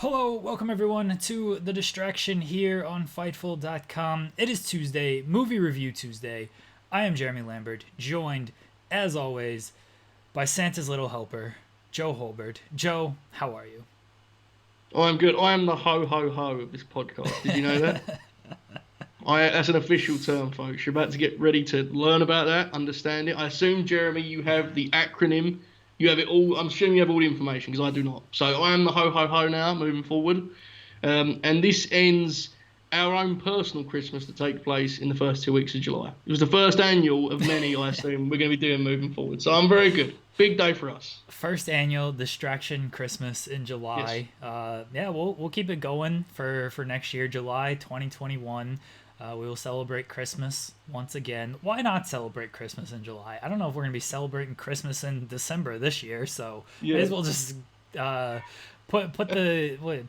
Hello, welcome everyone to The Distraction here on Fightful.com. It is Tuesday, Movie Review Tuesday. I am Jeremy Lambert, joined, as always, by Santa's little helper, Joe Hulbert. Joe, how are you? Oh, I'm good. I am the ho of this podcast. Did you know that? That's an official term, folks. You're about to get ready to learn about that, understand it. I assume, Jeremy, you have the acronym. You have it all. I'm assuming you have all the information because I do not. So I am the ho now, moving forward. And this ends our own personal Christmas to take place in the first 2 weeks of July. It was the first annual of many, I assume, we're going to be doing moving forward. So I'm very good. Big day for us. First annual Distraction Christmas in July. Yes. We'll keep it going for next year, July 2021. We will celebrate Christmas once again. Why not celebrate Christmas in July? I don't know if we're going to be celebrating Christmas in December this year, so may as well just put the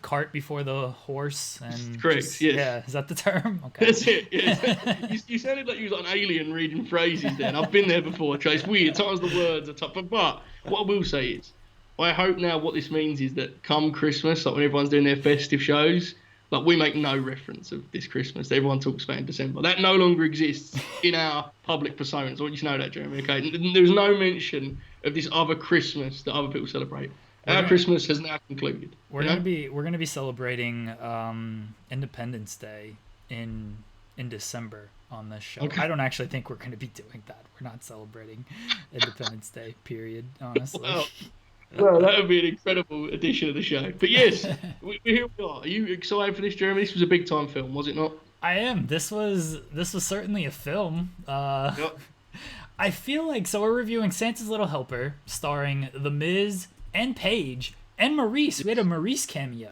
cart before the horse. And correct. Just, yes. Yeah, is that the term? Okay. That's it. Yeah. you sounded like you was like an alien reading phrases there. And I've been there before. It's weird. Sometimes the words are tough. But what I will say is, I hope now what this means is that come Christmas, like when everyone's doing their festive shows, like we make no reference of this Christmas that everyone talks about in December. That no longer exists in our public personas. I want you to know that, Jeremy. Okay, there's no mention of this other Christmas that other people celebrate. Our Christmas has now concluded. We're gonna be celebrating Independence Day in December on this show. Okay. I don't actually think we're gonna be doing that. We're not celebrating Independence Day. Period. Honestly. Well, that would be an incredible addition of the show. But yes, here we are. Are you excited for this, Jeremy? This was a big time film, was it not? I am. This was certainly a film. Yep. I feel like we're reviewing Santa's Little Helper, starring The Miz and Paige and Maurice. We had a Maurice cameo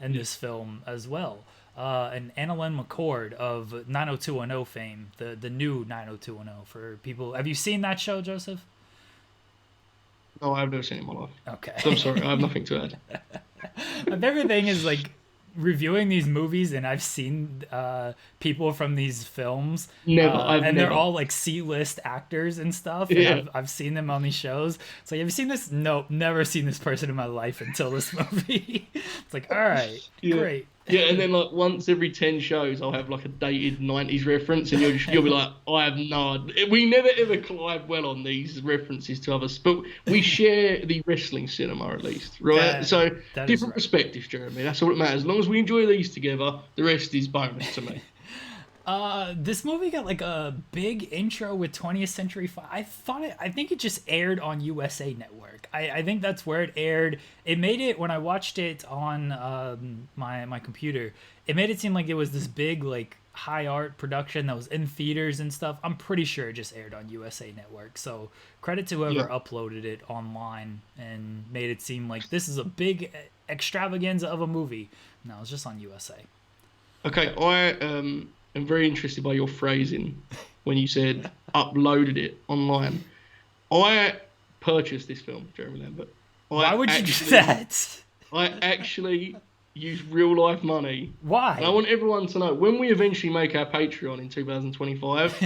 in this film as well. And Annalyn McCord of 90210 fame, the new 90210 for people. Have you seen that show, Joseph? No, I've never seen it in my life. Okay. So I'm sorry, I have nothing to add. My favorite thing is reviewing these movies, and I've seen people from these films. They're all C-list actors and stuff. And yeah. I've seen them on these shows. It's like, have you seen this? Nope, never seen this person in my life until this movie. It's like, all right, great. Yeah, and then once every 10 shows, I'll have a dated 90s reference, and you'll be like, I have no idea. We never ever collide well on these references to others, but we share the wrestling cinema at least, right? So different perspectives, Jeremy. That's all that matters. As long as we enjoy these together, the rest is bonus to me. This movie got a big intro with 20th Century Fox. I think it just aired on USA Network. I think that's where it aired. It made it, when I watched it on my computer, it made it seem like it was this big high art production that was in theaters and stuff. I'm pretty sure it just aired on USA Network. So credit to whoever uploaded it online and made it seem like this is a big extravaganza of a movie. No, it's just on USA. Okay, I'm very interested by your phrasing when you said uploaded it online. I purchased this film, Jeremy Lambert. Why would you do that? I actually used real life money. Why? And I want everyone to know, when we eventually make our Patreon in 2025,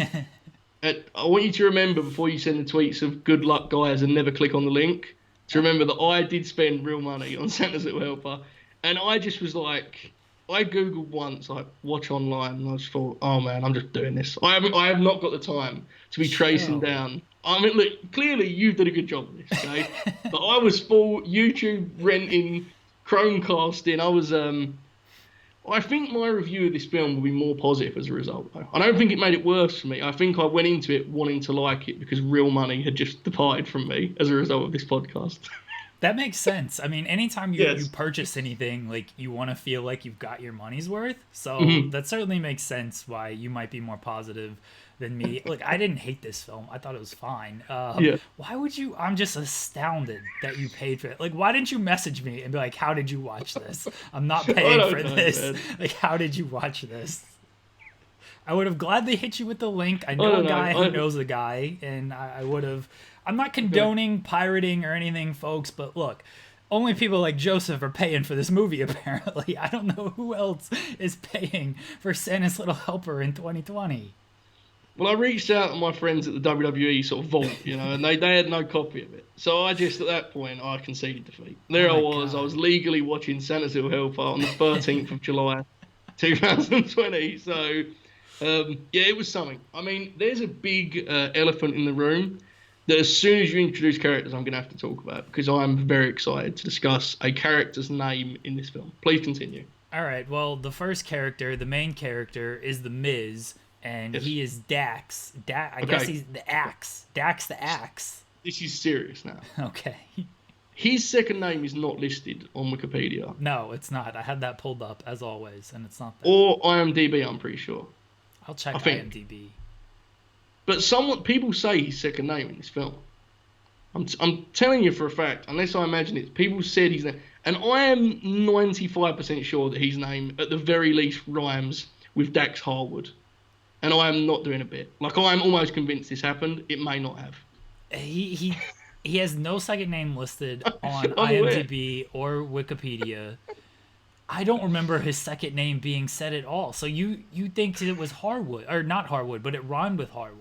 I want you to remember before you send the tweets of good luck guys and never click on the link, to remember that I did spend real money on Santa's Little Helper. And I just was like, I googled once, watch online, and I just thought, oh man, I'm just doing this. I have not got the time to be tracing down. I mean, look, clearly you did a good job of this, okay? But I was full YouTube renting, Chromecasting. I think my review of this film will be more positive as a result, though. I don't think it made it worse for me. I think I went into it wanting to like it because real money had just departed from me as a result of this podcast. That makes sense. I mean, anytime you purchase anything, you want to feel like you've got your money's worth. So that certainly makes sense why you might be more positive than me. I didn't hate this film. I thought it was fine. Why would you? I'm just astounded that you paid for it. Why didn't you message me and be like, how did you watch this? I'm not paying for this. Man. How did you watch this? I would have gladly hit you with the link. I know a guy who knows a guy, and I would have... I'm not condoning pirating or anything, folks, but look, only people like Joseph are paying for this movie, apparently. I don't know who else is paying for Santa's Little Helper in 2020. Well, I reached out to my friends at the WWE sort of vault, and they had no copy of it. So I just, at that point, I conceded defeat. There I was. God. I was legally watching Santa's Hill Helper on the 13th of July, 2020. So, it was something. I mean, there's a big elephant in the room that as soon as you introduce characters, I'm going to have to talk about, because I'm very excited to discuss a character's name in this film. Please continue. All right. Well, the first character, the main character, is the Miz. And he is Dax. I guess he's the Axe. Dax the Axe. This is serious now. Okay. His second name is not listed on Wikipedia. No, it's not. I had that pulled up, as always, and it's not there. Or IMDb, I'm pretty sure. I'll check IMDb. But people say his second name in this film. I'm telling you for a fact, unless I imagine it, people said his name. And I am 95% sure that his name, at the very least, rhymes with Dax Harwood. And I am not doing a bit. Like, I am almost convinced this happened. It may not have. He has no second name listed on IMDb or Wikipedia. I don't remember his second name being said at all. So you think it was Harwood, or not Harwood, but it rhymed with Harwood.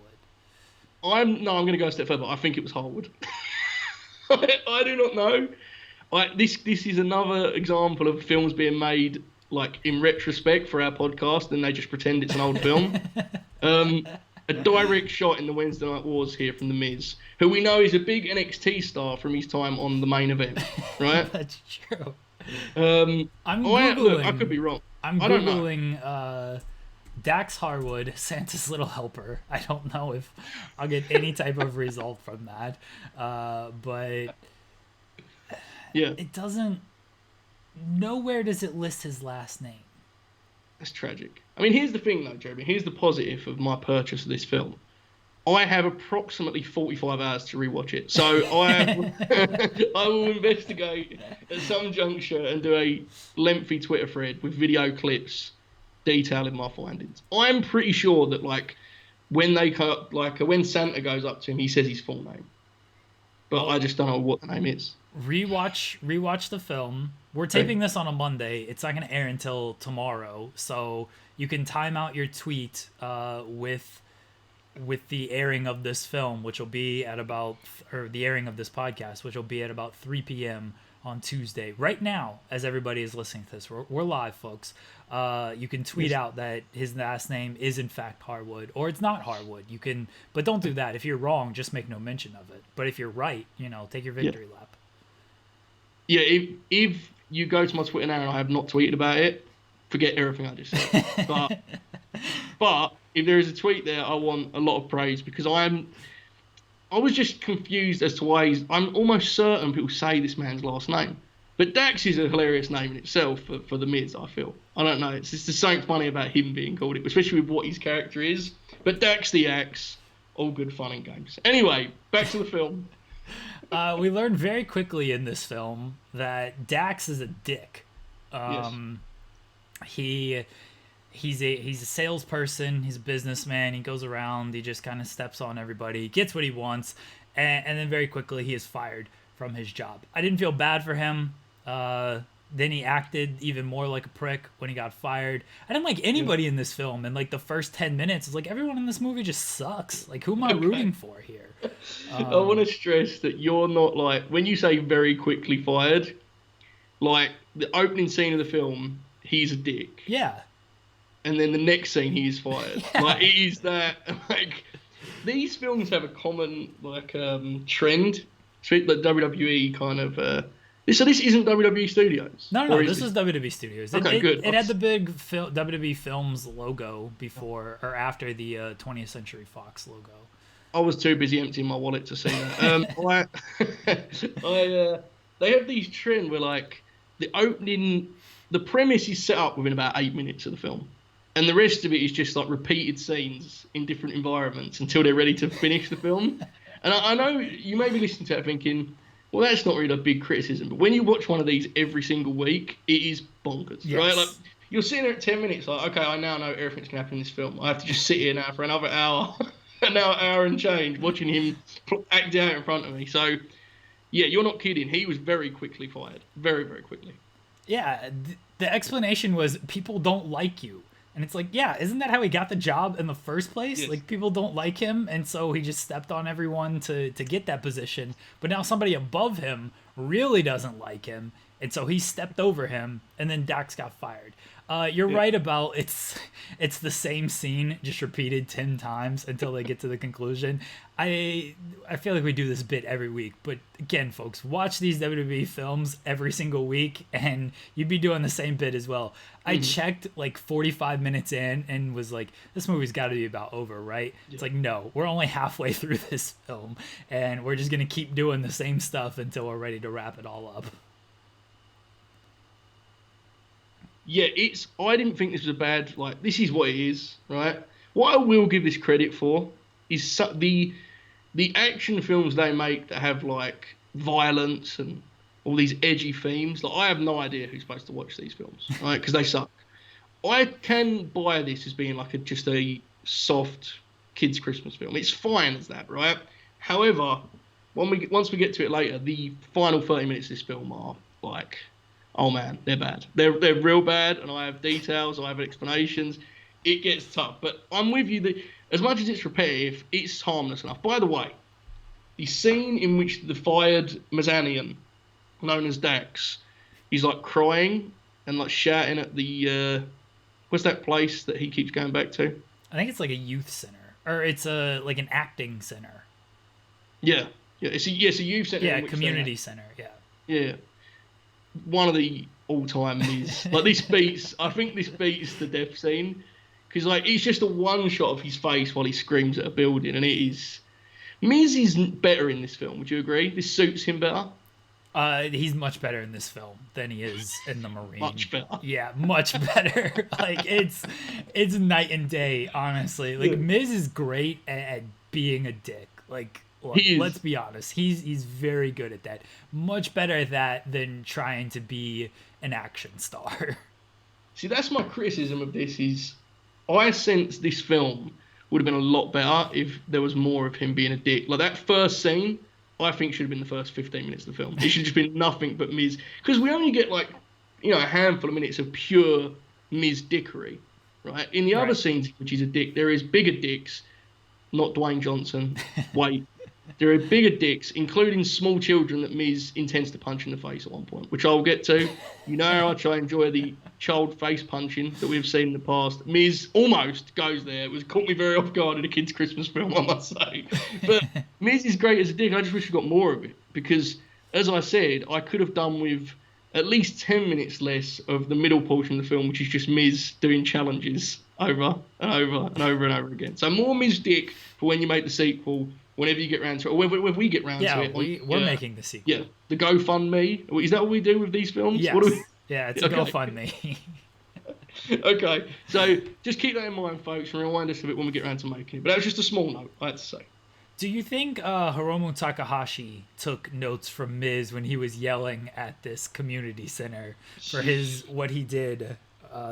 I'm going to go a step further. I think it was Harwood. I do not know. This is another example of films being made like in retrospect for our podcast, and they just pretend it's an old film. A direct shot in the Wednesday Night Wars here from The Miz, who we know is a big NXT star from his time on the main event, right? That's true. I'm Googling. I could be wrong. I'm Googling Dax Harwood, Santa's Little Helper. I don't know if I'll get any type of result from that, but yeah, it doesn't. Nowhere does it list his last name. That's tragic. I mean, here's the thing, though, Jeremy. Here's the positive of my purchase of this film. I have approximately 45 hours to rewatch it. So I will investigate at some juncture and do a lengthy Twitter thread with video clips detailing my findings. I'm pretty sure that, when Santa goes up to him, he says his full name. But I just don't know what the name is. Rewatch the film. We're taping this on a Monday. It's not going to air until tomorrow, so you can time out your tweet with the airing of this film, which will be at the airing of this podcast, which will be at about 3 p.m. on Tuesday. Right now, as everybody is listening to this, we're live, folks. You can tweet out that his last name is in fact Harwood, or it's not Harwood. But don't do that. If you're wrong, just make no mention of it. But if you're right, take your victory lap. Yeah, if you go to my Twitter now and I have not tweeted about it, forget everything I just said. But if there is a tweet there, I want a lot of praise, because I was just confused as to why I'm almost certain people say this man's last name. But Dax is a hilarious name in itself for The Miz, I feel. I don't know. It's just something funny about him being called it, especially with what his character is. But Dax the Axe, all good fun and games. Anyway, back to the film. We learned very quickly in this film that Dax is a dick. Yes. He's a salesperson. He's a businessman. He goes around. He just kind of steps on everybody, gets what he wants, and then very quickly he is fired from his job. I didn't feel bad for him. Then he acted even more like a prick when he got fired. I didn't like anybody in this film. And the first 10 minutes, it's like everyone in this movie just sucks. Like, who am I rooting for here? I want to stress that you're not when you say very quickly fired, the opening scene of the film, he's a dick. Yeah. And then the next scene, he is fired. Yeah. It is that, these films have a common, trend. The WWE kind of, so this isn't WWE Studios? No, this is WWE Studios. Okay, good. It had the big WWE Films logo before or after the 20th Century Fox logo. I was too busy emptying my wallet to see that. They have these trend where the opening, the premise is set up within about 8 minutes of the film, and the rest of it is just repeated scenes in different environments until they're ready to finish the film. And I know you may be listening to that thinking, well, that's not really a big criticism, but when you watch one of these every single week, it is bonkers, yes. Right? You're sitting there at 10 minutes, okay, I now know everything's going to happen in this film. I have to just sit here now for another hour, hour and change, watching him act out in front of me. So, yeah, you're not kidding. He was very quickly fired. Very, very quickly. Yeah, the explanation was people don't like you. And it's like, yeah, isn't that how he got the job in the first place? Yes. Like, people don't like him, and so he just stepped on everyone to get that position. But now somebody above him really doesn't like him, and so he stepped over him, and then Dax got fired. You're right about it's the same scene just repeated 10 times until they get to the conclusion. I feel like we do this bit every week, but again, folks, watch these WWE films every single week and you'd be doing the same bit as well. I checked like 45 minutes in and was like, this movie's got to be about over, right? It's like, no, we're only halfway through this film and we're just going to keep doing the same stuff until we're ready to wrap it all up. Yeah, I didn't think this was a bad, like, this is what it is, right? What I will give this credit for is the action films they make that have, like, violence and all these edgy themes. Like, I have no idea who's supposed to watch these films, right? Because they suck. I can buy this as being, like, just a soft kids' Christmas film. It's fine as that, right? However, once we get to it later, the final 30 minutes of this film are, like... oh man, they're bad. They're real bad, and I have details, I have explanations. It gets tough, but I'm with you. As much as it's repetitive, it's harmless enough. By the way, the scene in which the fired Mazanian, known as Dax, he's like crying and like shouting at the what's that place that he keeps going back to? I think it's like a youth center, or it's like an acting center. Yeah, it's a youth center. Yeah, community center. Yeah. One of the all-time Miz. Like, I think this beats the death scene. Because, like, it's just a one shot of his face while he screams at a building. And it is... Miz is better in this film, would you agree? This suits him better? He's much better in this film than he is in The Marine. Much better. Yeah, much better. Like, it's night and day, honestly. Like, Miz is great at being a dick. Like... look, let's be honest. He's very good at that. Much better at that than trying to be an action star. See, that's my criticism of this is I sense this film would have been a lot better if there was more of him being a dick. Like that first scene, I think should have been the first 15 minutes of the film. It should have just been nothing but Miz. Because we only get like, a handful of minutes of pure Miz dickery, right? In the other scenes, which is a dick, there is bigger dicks, not Dwayne Johnson. Wait. There are bigger dicks, including small children that Miz intends to punch in the face at one point, which I'll get to. You know how much I enjoy the child face punching that we've seen in the past. Miz almost goes there. It was caught me very off guard in a kid's Christmas film, I must say. But Miz is great as a dick. I just wish we got more of it because, as I said, I could have done with at least 10 minutes less of the middle portion of the film, which is just Miz doing challenges over and over and over and over again. So more Miz dick for when you make the sequel. Whenever you get round to it, or whenever we get round to it. We're making the sequel. Yeah, the GoFundMe. Is that what we do with these films? Yes. What do we... Yeah, it's a GoFundMe. Okay, so just keep that in mind, folks, and remind us of it when we get round to making it. But that was just a small note, I had to say. Do you think Hiromu Takahashi took notes from Miz when he was yelling at this community center for what he did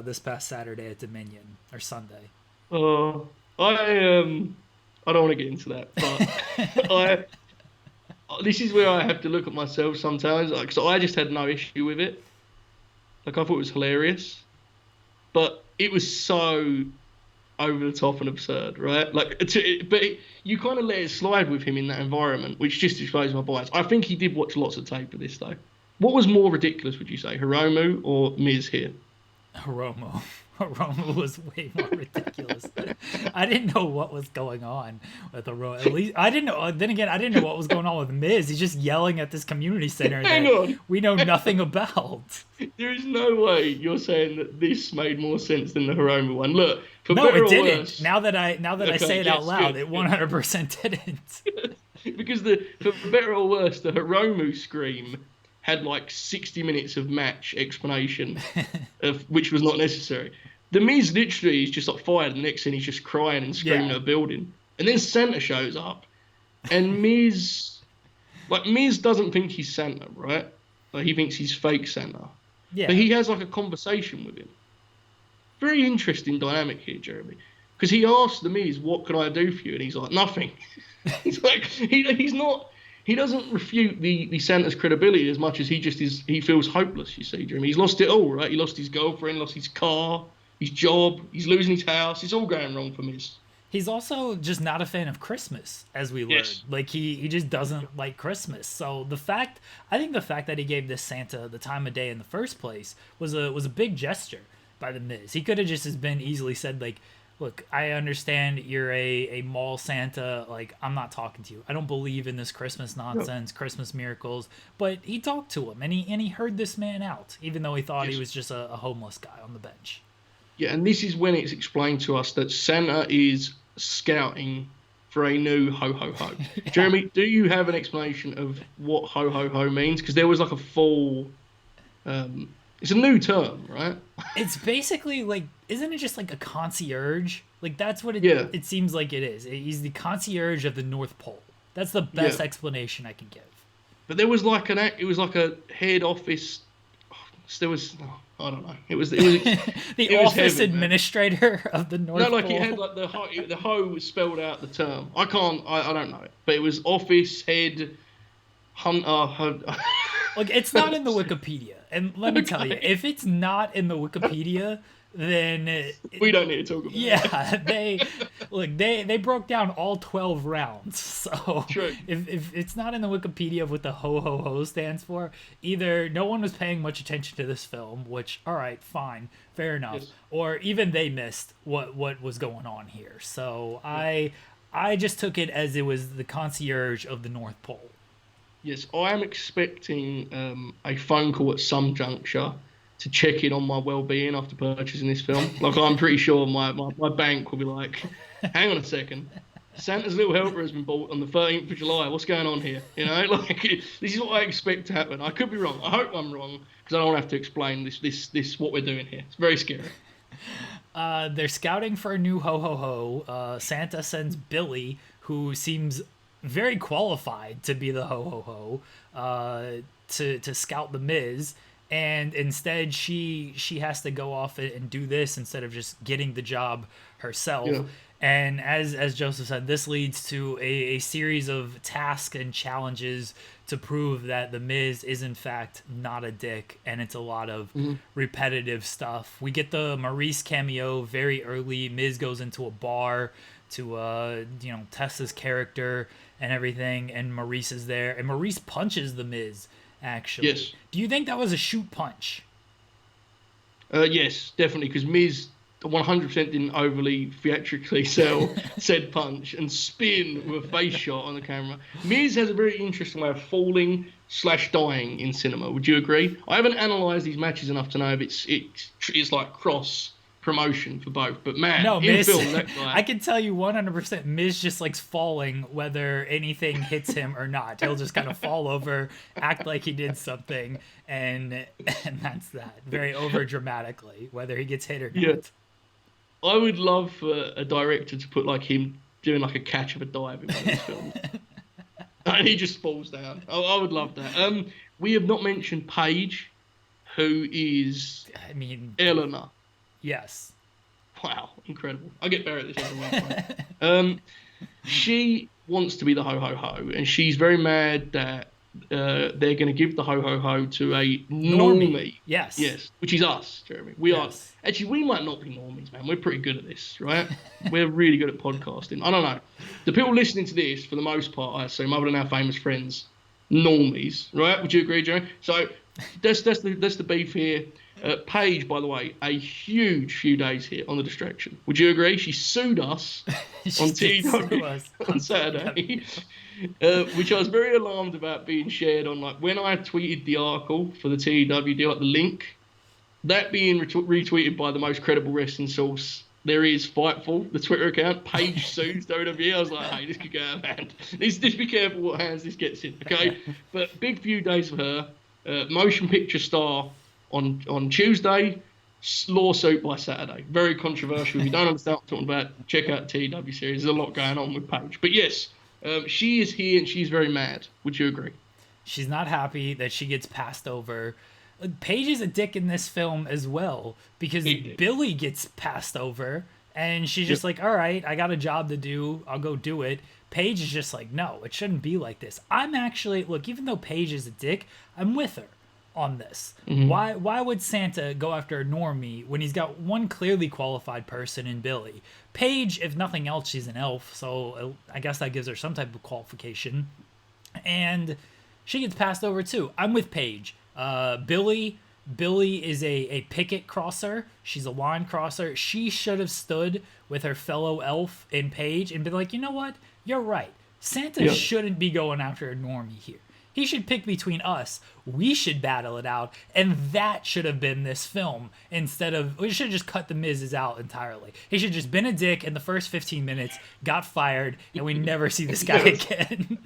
this past Saturday at Dominion, or Sunday? I don't want to get into that, but this is where I have to look at myself sometimes. Because I just had no issue with it. Like, I thought it was hilarious. But it was so over the top and absurd, right? You kind of let it slide with him in that environment, which just exposed my bias. I think he did watch lots of tape of this, though. What was more ridiculous, would you say, Hiromu or Miz here? Hiromu was way more ridiculous. I didn't know what was going on with Hiromu. At least I didn't know. Then again, I didn't know what was going on with Miz. He's just yelling at this community center that we know nothing about. There is no way you're saying that this made more sense than the Hiromu one. Look, no, it didn't. Worse, now that I say it out loud, it 100% didn't. Because for better or worse, the Hiromu scream had like 60 minutes of match explanation, which was not necessary. The Miz literally is just like fired, and the next scene he's just crying and screaming at a building. And then Santa shows up, and Miz doesn't think he's Santa, right? Like, he thinks he's fake Santa. Yeah. But he has like a conversation with him. Very interesting dynamic here, Jeremy. Because he asks the Miz, "What can I do for you?" And he's like, "Nothing." He's like, he doesn't refute the Santa's credibility as much as he feels hopeless, you see, Jeremy. He's lost it all, right? He lost his girlfriend, lost his car, his job, he's losing his house. It's all going wrong for Miz. He's also just not a fan of Christmas, as we learned. Yes. Like, he just doesn't like Christmas. So I think the fact that he gave this Santa the time of day in the first place was a big gesture by the Miz. He could have just as been easily said, like, look, I understand you're a mall Santa. Like, I'm not talking to you. I don't believe in this Christmas nonsense, Christmas miracles. But he talked to him, and he heard this man out, even though he thought he was just a homeless guy on the bench. Yeah, and this is when it's explained to us that Santa is scouting for a new ho-ho-ho. Yeah. Jeremy, do you have an explanation of what ho-ho-ho means? Because there was like a full... it's a new term, right? It's basically like, isn't it just like a concierge? Like, that's what it seems like it is. He's the concierge of the North Pole. That's the best explanation I can give. But there was like it was like a head office. There was, I don't know. It was the it office was heaven, administrator of the North Pole. No, like it had like the ho spelled out the term. I don't know it, but it was office head hunter. Look, it's not in the Wikipedia, and let me tell you, if it's not in the Wikipedia, then we don't need to talk about it. Yeah, they broke down all 12 rounds. So true. If it's not in the Wikipedia of what the ho ho ho stands for, either no one was paying much attention to this film, which, all right, fine, fair enough, or even they missed what was going on here. So I just took it as it was the concierge of the North Pole. Yes, I am expecting a phone call at some juncture to check in on my well-being after purchasing this film. Like, I'm pretty sure my bank will be like, hang on a second, Santa's Little Helper has been bought on the 13th of July. What's going on here? You know, like, this is what I expect to happen. I could be wrong. I hope I'm wrong, because I don't want to have to explain this what we're doing here. It's very scary. They're scouting for a new ho-ho-ho. Santa sends Billy, who seems very qualified to be the ho-ho-ho, to scout the Miz. And instead, she has to go off and do this instead of just getting the job herself. Yeah. And as Joseph said, this leads to a series of tasks and challenges to prove that the Miz is in fact not a dick, and it's a lot of repetitive stuff. We get the Maurice cameo very early. Miz goes into a bar to test his character and everything, and Maurice is there, and Maurice punches the Miz. Actually, yes. Do you think that was a shoot punch? Yes, definitely, because Miz 100% didn't overly theatrically sell said punch and spin with a face shot on the camera. Miz has a very interesting way of falling / dying in cinema. Would you agree? I haven't analysed these matches enough to know if it's like cross promotion for both, but man, no, in Miz, film, that guy... I can tell you 100% Miz just likes falling whether anything hits him or not. He'll just kind of fall over, act like he did something, and that's that. Very over dramatically, whether he gets hit or not. Yeah. I would love for a director to put like him doing like a catch of a dive in one of his films. And he just falls down. I would love that. We have not mentioned Paige, who is Eleanor. Yes. Wow, incredible. I get better at this every week. She wants to be the ho-ho-ho, and she's very mad that they're going to give the ho-ho-ho to a normie. Yes. Yes, which is us, Jeremy. We are. Actually, we might not be normies, man. We're pretty good at this, right? We're really good at podcasting. I don't know. The people listening to this, for the most part, I assume, other than our famous friends, normies, right? Would you agree, Jeremy? So that's the beef here. Paige, by the way, a huge few days here on The Distraction. Would you agree? She sued us on TW on Saturday, which I was very alarmed about being shared on. Like, when I tweeted the article for the TW deal, like the link, that being retweeted by the most credible wrestling source there is, Fightful, the Twitter account. Paige sues WWE. I was like, hey, this could go out of hand. Just be careful what hands this gets in, okay? But big few days for her. Motion picture star on Tuesday, lawsuit by Saturday. Very controversial. If you don't understand what I'm talking about, check out the TW series. There's a lot going on with Paige. But yes, she is here and she's very mad. Would you agree? She's not happy that she gets passed over. Paige is a dick in this film as well, because Billy gets passed over and she's just like, all right, I got a job to do. I'll go do it. Paige is just like, no, it shouldn't be like this. I'm actually, look, even though Paige is a dick, I'm with her. on this. Why would Santa go after a normie when he's got one clearly qualified person in Billy? Paige, if nothing else, she's an elf, so I guess that gives her some type of qualification. And she gets passed over too. I'm with Paige. Billy is a picket crosser. She's a line crosser. She should have stood with her fellow elf in Paige and been like, you know what? You're right. Santa shouldn't be going after a normie here. He should pick between us. We should battle it out. And that should have been this film. Instead of, we should have just cut the Miz's out entirely. He should have just been a dick in the first 15 minutes, got fired, and we never see this guy again.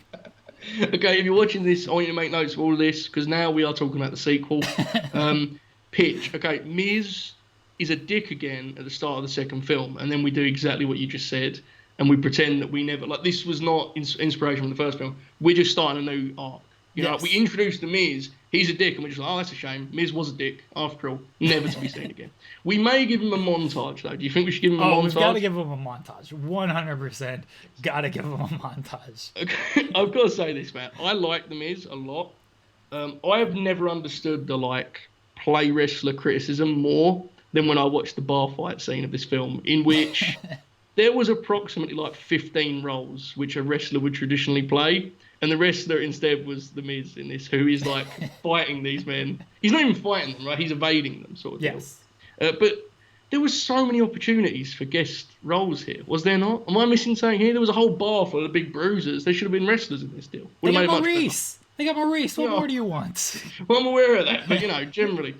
Okay, if you're watching this, I want you to make notes of all of this, because now we are talking about the sequel. Pitch. Okay, Miz is a dick again at the start of the second film, and then we do exactly what you just said, and we pretend that we never, like, this was not inspiration from the first film. We're just starting a new arc. You know, we introduced the Miz, he's a dick, and we're just like, oh, that's a shame. Miz was a dick, after all, never to be seen again. We may give him a montage, though. Do you think we should give him a montage? We've got to give him a montage. 100% got to give him a montage. Okay, I've got to say this, man. I like the Miz a lot. I have never understood the, like, play wrestler criticism more than when I watched the bar fight scene of this film, in which there was approximately, like, 15 roles which a wrestler would traditionally play. And the wrestler instead was the Miz in this, who is like fighting these men. He's not even fighting them, right? He's evading them, sort of. Yes. But there was so many opportunities for guest roles here, was there not? Am I missing something here? There was a whole bar full of big bruisers. There should have been wrestlers in this deal. They got Maurice. What more do you want? Well, I'm aware of that, but, you know, generally,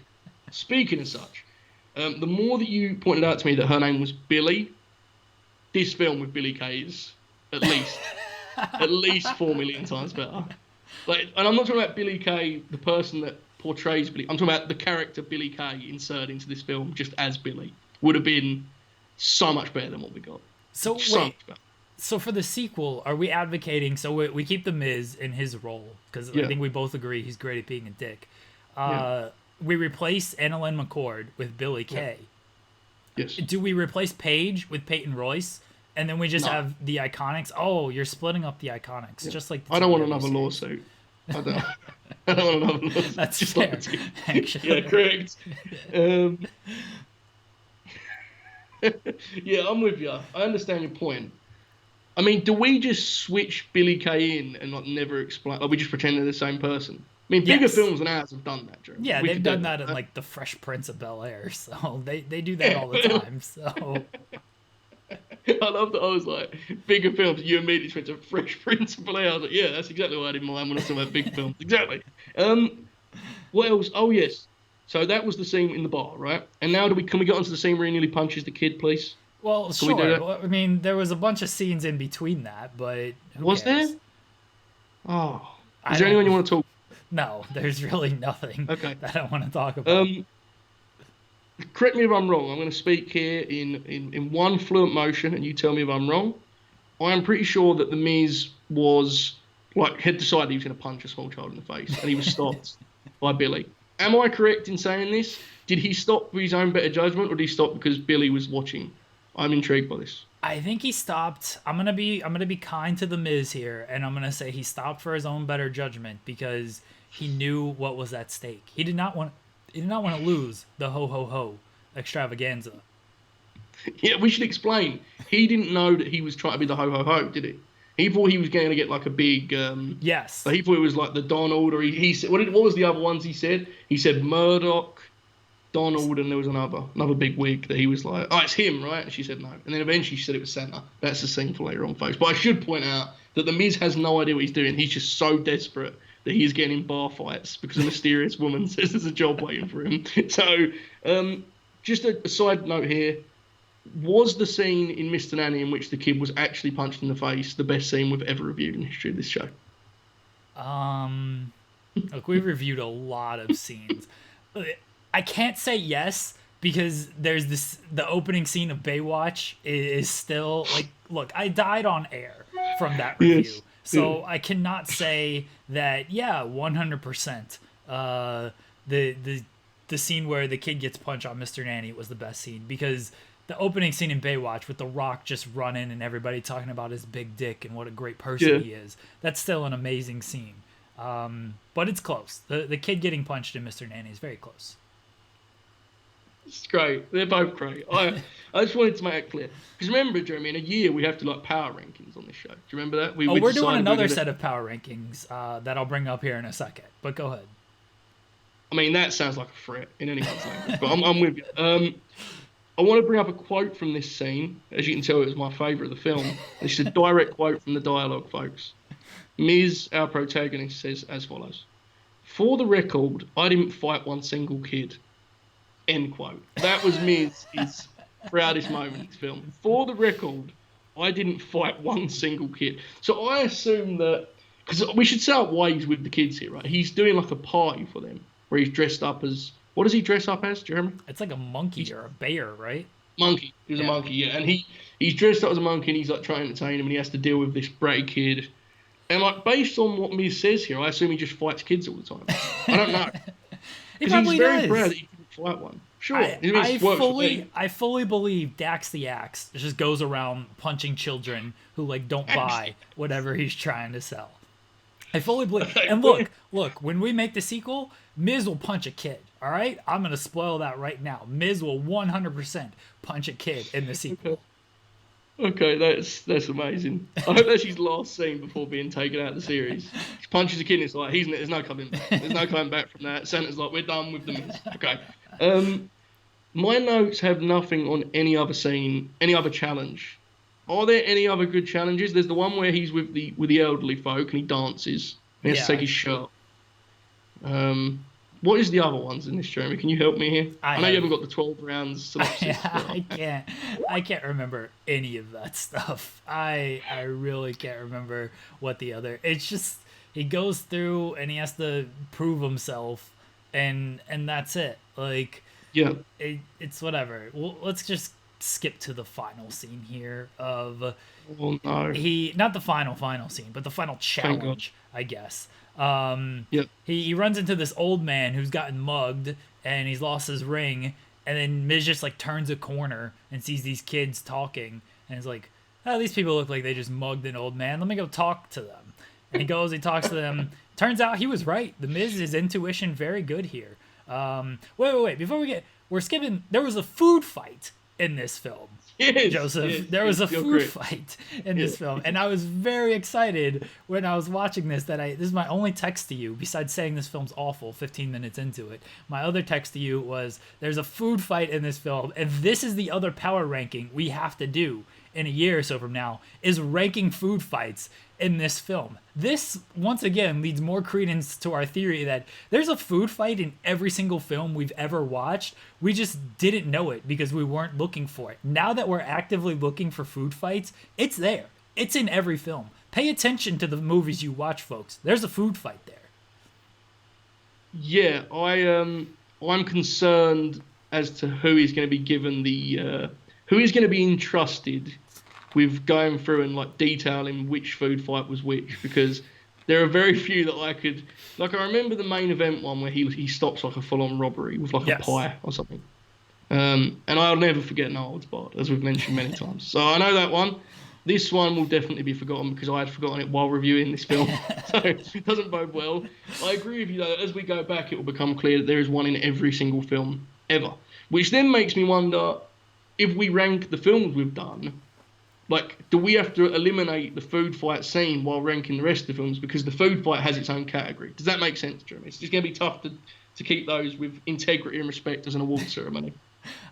speaking as such, the more that you pointed out to me that her name was Billy, this film with Billy Kay is at least 4 million times better. Like, and I'm not talking about Billy Kay, the person that portrays Billy. I'm talking about the character Billy Kay inserted into this film just as Billy would have been so much better than what we got. So for the sequel, are we advocating? So we keep the Miz in his role because I think we both agree he's great at being a dick. We replace Annalyn McCord with Billy Kay. Yes. Do we replace Paige with Peyton Royce? And then we just have the Iconics. Oh, you're splitting up the Iconics, just like the I don't want another lawsuit. I don't want another lawsuit. That's fair, actually. Yeah, correct. Yeah, I'm with you. I understand your point. I mean, do we just switch Billy Kay in and like never explain? Like, we just pretend they're the same person? I mean, bigger films than ours have done that, Joe. Yeah, they've done that in like The Fresh Prince of Bel-Air, so they do that all the time. So. I love that I was like, bigger films, you immediately went to Fresh Prince of Bel-Air. I was like, yeah, that's exactly what I had in mind when I was talking about big films. Exactly. What else? Oh, yes. So that was the scene in the bar, right? And now can we get onto the scene where he nearly punches the kid, please? Well, sure. Well, I mean, there was a bunch of scenes in between that, but was there? Oh. Is there anyone you want to talk? No, there's really nothing that I want to talk about. Correct me if I'm wrong. I'm going to speak here in one fluent motion, and you tell me if I'm wrong. I am pretty sure that the Miz had decided he was going to punch a small child in the face, and he was stopped by Billy. Am I correct in saying this? Did he stop for his own better judgment, or did he stop because Billy was watching? I'm intrigued by this. I think he stopped. I'm gonna be kind to the Miz here, and I'm gonna say he stopped for his own better judgment because he knew what was at stake. He did not want to lose the ho ho ho extravaganza. Yeah, we should explain. He didn't know that he was trying to be the ho ho ho, did he? He thought he was going to get like a big yes. So he thought it was like the Donald, or he said what was the other ones he said? He said Murdoch, Donald, and there was another big wig that he was like, oh, it's him, right? And she said no. And then eventually she said it was Santa. That's the scene for later on, folks. But I should point out that the Miz has no idea what he's doing. He's just so desperate that he is getting in bar fights because a mysterious woman says there's a job waiting for him. So, just a side note here. Was the scene in Mr. Nanny in which the kid was actually punched in the face the best scene we've ever reviewed in the history of this show? Look, we've reviewed a lot of scenes. I can't say yes because there's the opening scene of Baywatch is still like, look, I died on air from that review. Yes. So I cannot say that, 100%. The scene where the kid gets punched on Mr. Nanny was the best scene because the opening scene in Baywatch with The Rock just running and everybody talking about his big dick and what a great person he is, that's still an amazing scene. But it's close. The kid getting punched in Mr. Nanny is very close. It's great. They're both great. I just wanted to make it clear. Because remember, Jeremy, in a year we have to power rankings on this show. Do you remember that? We're doing another set of power rankings that I'll bring up here in a second. But go ahead. I mean, that sounds like a threat in anyone's language, but I'm with you. I want to bring up a quote from this scene. As you can tell, it was my favourite of the film. It's a direct quote from the dialogue, folks. Miz, our protagonist, says as follows. "For the record, I didn't fight one single kid." End quote. That was Miz's proudest moment in this film. For the record, I didn't fight one single kid. So I assume that, because we should set up why he's with the kids here, right? He's doing like a party for them where he's dressed up as, what does he dress up as, Jeremy? It's like a monkey or a bear, right? Monkey. He's a monkey, yeah. And he's dressed up as a monkey and he's like trying to entertain him and he has to deal with this bratty kid. And like based on what Miz says here, I assume he just fights kids all the time. I don't know. He probably he's very does. proud that he didn't fight one. Sure. I fully believe Dax the Axe just goes around punching children who like don't buy whatever he's trying to sell. I fully believe. And look, when we make the sequel, Miz will punch a kid. All right, I'm gonna spoil that right now. Miz will 100% punch a kid in the sequel. Okay, that's amazing. I hope that's his last scene before being taken out of the series. He punches a kid and it's like, there's no coming back. There's no coming back from that. Santa's like, we're done with the Miz. Okay. My notes have nothing on any other scene, any other challenge. Are there any other good challenges? There's the one where he's with the elderly folk and he dances. And he has to take his shirt. What is the other ones in this, Jeremy? Can you help me here? I know you haven't got the 12 rounds synopsis. I can't remember any of that stuff. I really can't remember what the other. It's just he goes through and he has to prove himself, and that's it. Like it's whatever. Well, let's just skip to the final scene here of not the final scene, but the final challenge, I guess. He runs into this old man who's gotten mugged and he's lost his ring, and then Miz just like turns a corner and sees these kids talking and is like, oh, these people look like they just mugged an old man, let me go talk to them. And he talks to them. Turns out he was right. The Miz, his intuition very good here. Wait, before we're skipping, there was a food fight in this film. Yes, Joseph, there was a food fight in this film, and I was very excited when I was watching this this is my only text to you, besides saying this film's awful 15 minutes into it. My other text to you was, there's a food fight in this film, and this is the other power ranking we have to do in a year or so from now, is ranking food fights in this film. This, once again, leads more credence to our theory that there's a food fight in every single film we've ever watched. We just didn't know it because we weren't looking for it. Now that we're actively looking for food fights, it's there. It's in every film. Pay attention to the movies you watch, folks. There's a food fight there. Yeah, I'm concerned as to who is going to be given who is going to be entrusted with going through and like detailing which food fight was which, because there are very few that I could, like, I remember the main event one where he stops like a full-on robbery with like a pie or something, and I'll never forget Noel's Bod, as we've mentioned many times. So I know that one. This one will definitely be forgotten because I had forgotten it while reviewing this film, so it doesn't bode well. I agree with you though. As we go back, it will become clear that there is one in every single film ever, which then makes me wonder, if we rank the films we've done, like, do we have to eliminate the food fight scene while ranking the rest of the films because the food fight has its own category? Does that make sense, Jeremy? It's going to be tough to keep those with integrity and respect as an award ceremony.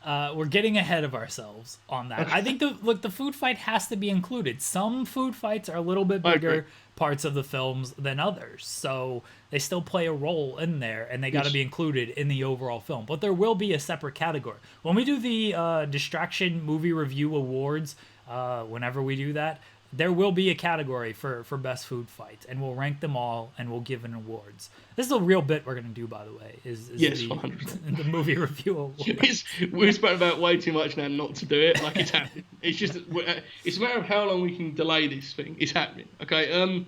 We're getting ahead of ourselves on that. I think the food fight has to be included. Some food fights are a little bit bigger parts of the films than others, so they still play a role in there, and they got to be included in the overall film. But there will be a separate category. When we do the Distraction Movie Review Awards, whenever we do that, there will be a category for best food fights, and we'll rank them all, and we'll give an awards. This is a real bit we're going to do, by the way. Yes, 100%. The movie review awards. We've spoken about way too much now not to do it. Like, it's happening. It's just, it's a matter of how long we can delay this thing. It's happening. Okay.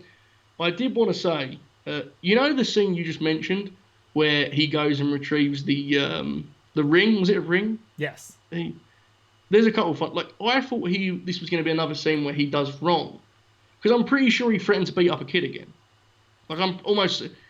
I did want to say, you know the scene you just mentioned where he goes and retrieves the ring? Was it a ring? Yes. There's a couple of fun. Like, I thought this was going to be another scene where he does wrong, because I'm pretty sure he threatened to beat up a kid again. Like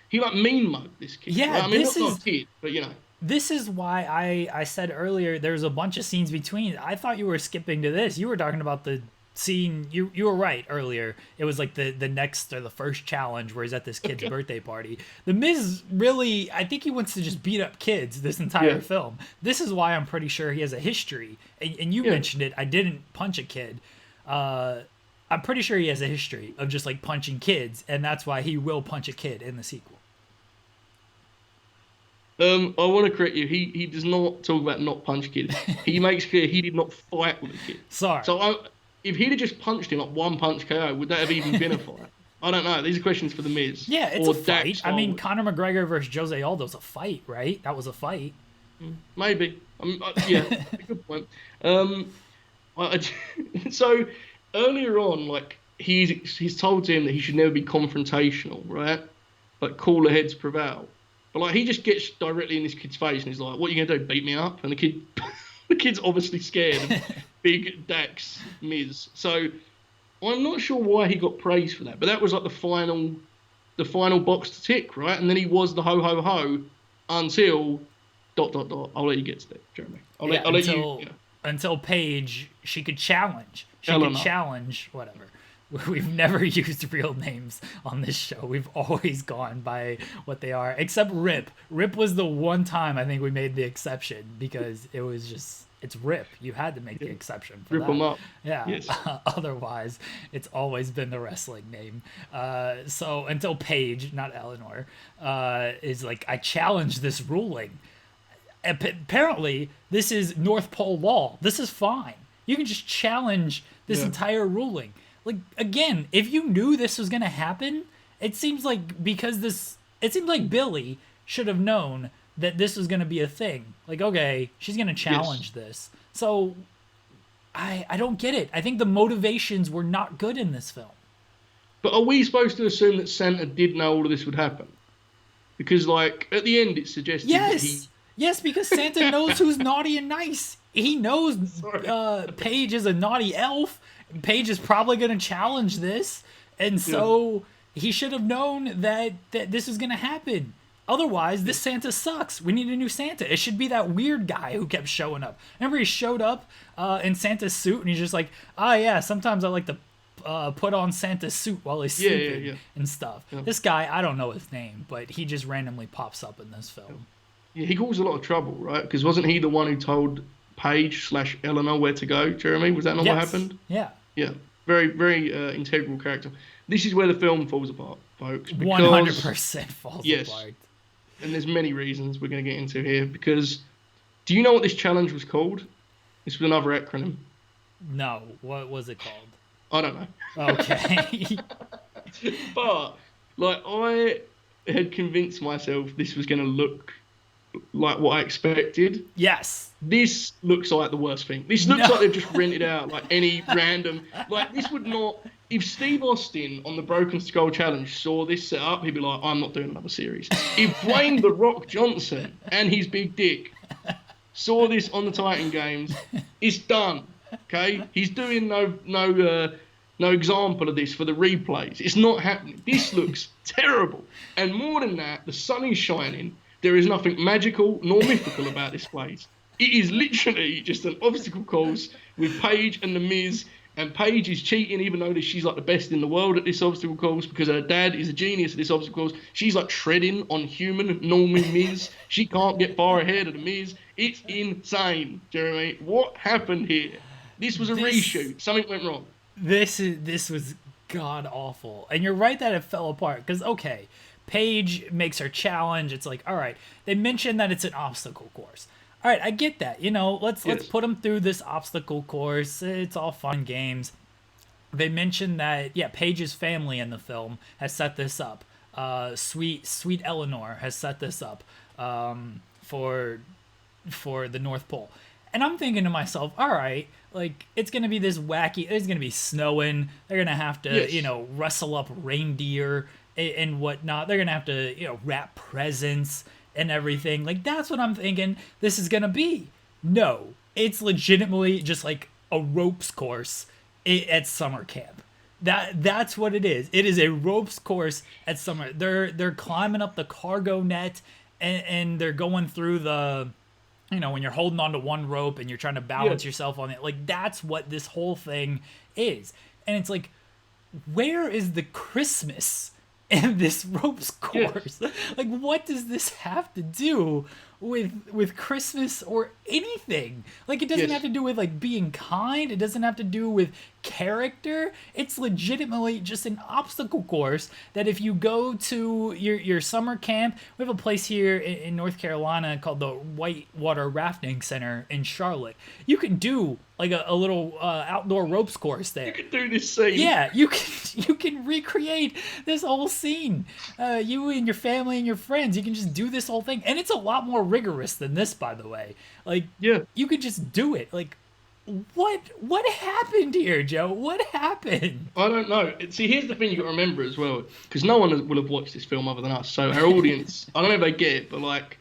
he like mean mugged this kid. Yeah, right? I mean, not a kid, but you know. This is why I said earlier there's a bunch of scenes between. I thought you were skipping to this. You were talking about the scene. You were right earlier. It was like the next or the first challenge where he's at this kid's birthday party. The Miz really, I think he wants to just beat up kids this entire film. This is why I'm pretty sure he has a history. And you mentioned it. I didn't punch a kid. I'm pretty sure he has a history of just like punching kids, and that's why he will punch a kid in the sequel. I want to correct you. He does not talk about not punch kids. He makes clear he did not fight with a kid. Sorry. So if he'd have just punched him like one punch KO, would that have even been a fight? I don't know. These are questions for the Miz. Yeah, it's a fight. I mean, Conor McGregor versus Jose Aldo's a fight, right? That was a fight. Maybe. Yeah, good point. So earlier on, like he's told to him that he should never be confrontational, right? Like cooler heads prevail. But like he just gets directly in this kid's face and he's like, "What are you gonna do? Beat me up?" And the kid's obviously scared of big Dax Miz. So I'm not sure why he got praised for that, but that was like the final box to tick, right? And then he was the ho ho ho until ... I'll let you get to that, Jeremy. I'll let you. Until Paige, she could challenge. Whatever. We've never used real names on this show. We've always gone by what they are, except Rip. Rip was the one time I think we made the exception because it was just, it's Rip. You had to make the exception for Rip him up. Yeah. Yes. Otherwise, it's always been the wrestling name. So until Paige, not Eleanor, is like, I challenge this ruling. Apparently, this is North Pole law. This is fine. You can just challenge this entire ruling. Like, again, if you knew this was going to happen, it seems like it seemed like Billy should have known that this was going to be a thing. Like, okay, she's going to challenge this. So, I don't get it. I think the motivations were not good in this film. But are we supposed to assume that Santa did know all of this would happen? Because, like, at the end it suggested that he... Yes, because Santa knows who's naughty and nice. He knows Paige is a naughty elf. Paige is probably going to challenge this, and so he should have known that this is going to happen. Otherwise, this Santa sucks. We need a new Santa. It should be that weird guy who kept showing up. Remember, he showed up in Santa's suit, and he's just like, sometimes I like to put on Santa's suit while he's sleeping and stuff. Yeah. This guy, I don't know his name, but he just randomly pops up in this film. Yeah, he caused a lot of trouble, right? Because wasn't he the one who told Paige / Eleanor where to go, Jeremy? Was that not what happened? Yeah. Yeah. Very, very integral character. This is where the film falls apart, folks. 100% falls apart. And there's many reasons we're going to get into here. Because do you know what this challenge was called? This was another acronym. No. What was it called? I don't know. Okay. But, like, I had convinced myself this was going to look like what I expected. Yes. This looks like the worst thing. This looks like they've just rented out like any random... Like, this would not... If Steve Austin on the Broken Skull Challenge saw this set up, he'd be like, I'm not doing another series. If Dwayne The Rock Johnson and his big dick saw this on the Titan Games, it's done. Okay? He's doing no example of this for the replays. It's not happening. This looks terrible. And more than that, the sun is shining. There is nothing magical nor mythical about this place. It is literally just an obstacle course with Paige and The Miz. And Paige is cheating even though she's like the best in the world at this obstacle course because her dad is a genius at this obstacle course. She's like treading on human normal Miz. She can't get far ahead of The Miz. It's insane, Jeremy. What happened here? This was a reshoot. Something went wrong. This was god awful. And you're right that it fell apart because, okay, Paige makes her challenge. It's like, all right, they mentioned that it's an obstacle course. All right, I get that. You know, let's put them through this obstacle course. It's all fun and games. They mentioned that, Paige's family in the film has set this up. Sweet Eleanor has set this up for the North Pole. And I'm thinking to myself, all right, like, it's going to be this wacky, it's going to be snowing. They're going to have to, wrestle up reindeer and whatnot. They're going to have to, wrap presents and everything. Like, that's what I'm thinking this is going to be. No, it's legitimately just like a ropes course at summer camp. That's what it is. It is a ropes course at Summer. They're climbing up the cargo net, and they're going through the, when you're holding onto one rope and you're trying to balance yourself on it. Like, that's what this whole thing is. And it's like, where is the Christmas in this ropes course? Like, what does this have to do with Christmas or anything? Like, it doesn't have to do with, like, being kind. It doesn't have to do with character. It's legitimately just an obstacle course that if you go to your summer camp, we have a place here in North Carolina called the Whitewater Rafting Center in Charlotte. You can do like a little outdoor ropes course there. You can do this scene. Yeah, you can recreate this whole scene. You and your family and your friends, you can just do this whole thing. And it's a lot more rigorous than this, by the way. Like, you could just do it. Like, what happened here, Joe? What happened? I don't know. See, here's the thing you got to remember as well, because no one will have watched this film other than us. So our audience, I don't know if they get it, but like,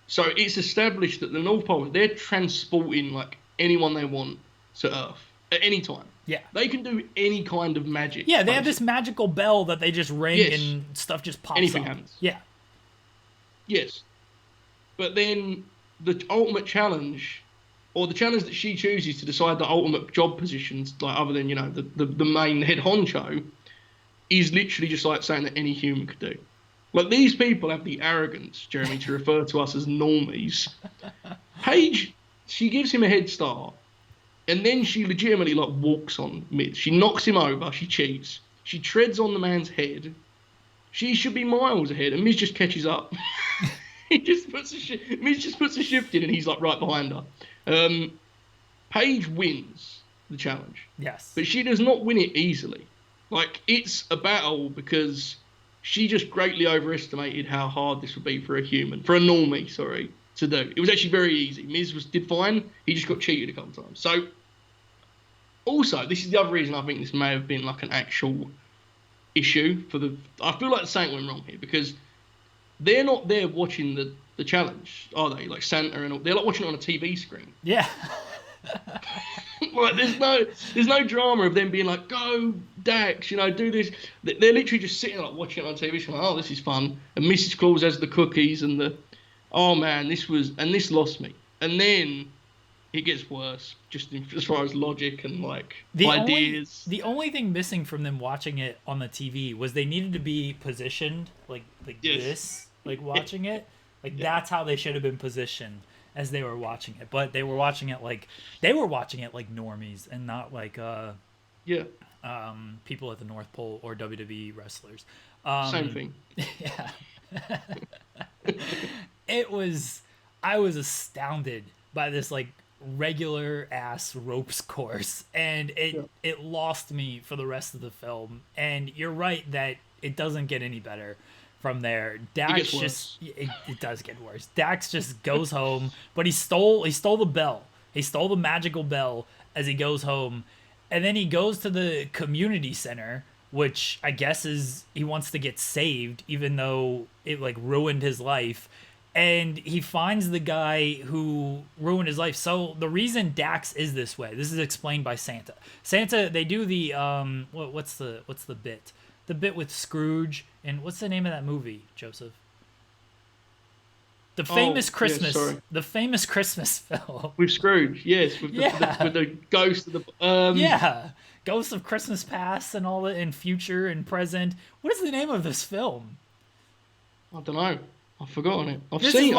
so it's established that the North Pole, they're transporting like anyone they want to Earth at any time. Yeah. They can do any kind of magic. Yeah, they have this magical bell that they just ring and stuff just pops Anything up. happens. Yeah. Yes. But then the ultimate challenge, or the challenge that she chooses to decide the ultimate job positions, like other than, the main head honcho, is literally just like saying that any human could do. Like, these people have the arrogance, Jeremy, to refer to us as normies. Paige, she gives him a head start, and then she legitimately, like, walks on Miz. She knocks him over, she cheats, she treads on the man's head. She should be miles ahead, and Miz just catches up. Miz just puts a shift in, and he's, like, right behind her. Paige wins the challenge. Yes. But she does not win it easily. Like, it's a battle because she just greatly overestimated how hard this would be for a normie, to do. It was actually very easy. Miz did fine. He just got cheated a couple times. So, also, this is the other reason I think this may have been like an actual issue I feel like something went wrong here, because they're not there watching the challenge, are they? Like Santa and all. They're like watching it on a TV screen. Yeah. Like, there's no drama of them being like, go Dax, do this. They're literally just sitting like watching it on TV screen, like, oh, this is fun. And Mrs. Claus has the cookies and oh man, this lost me. And then it gets worse, just as far as logic and like ideas. The only thing missing from them watching it on the TV was they needed to be positioned like this, like watching it. Like, that's how they should have been positioned as they were watching it. But they were watching it like normies and not like people at the North Pole or WWE wrestlers. Same thing. Yeah. I was astounded by this like regular ass ropes course, and it lost me for the rest of the film. And you're right that it doesn't get any better from there. Dax it does get worse. Dax just goes home, but he stole the bell. He stole the magical bell as he goes home, and then he goes to the community center, which I guess is he wants to get saved, even though it like ruined his life. And he finds the guy who ruined his life. So the reason Dax is this way, this is explained by Santa. They do the what's the bit? The bit with Scrooge, and what's the name of that movie, Joseph? The famous Christmas, the famous Christmas film with Scrooge. Yes, with the ghost of the Ghost of Christmas Past and all that, in future and present. What is the name of this film? I don't know. I've forgotten it. I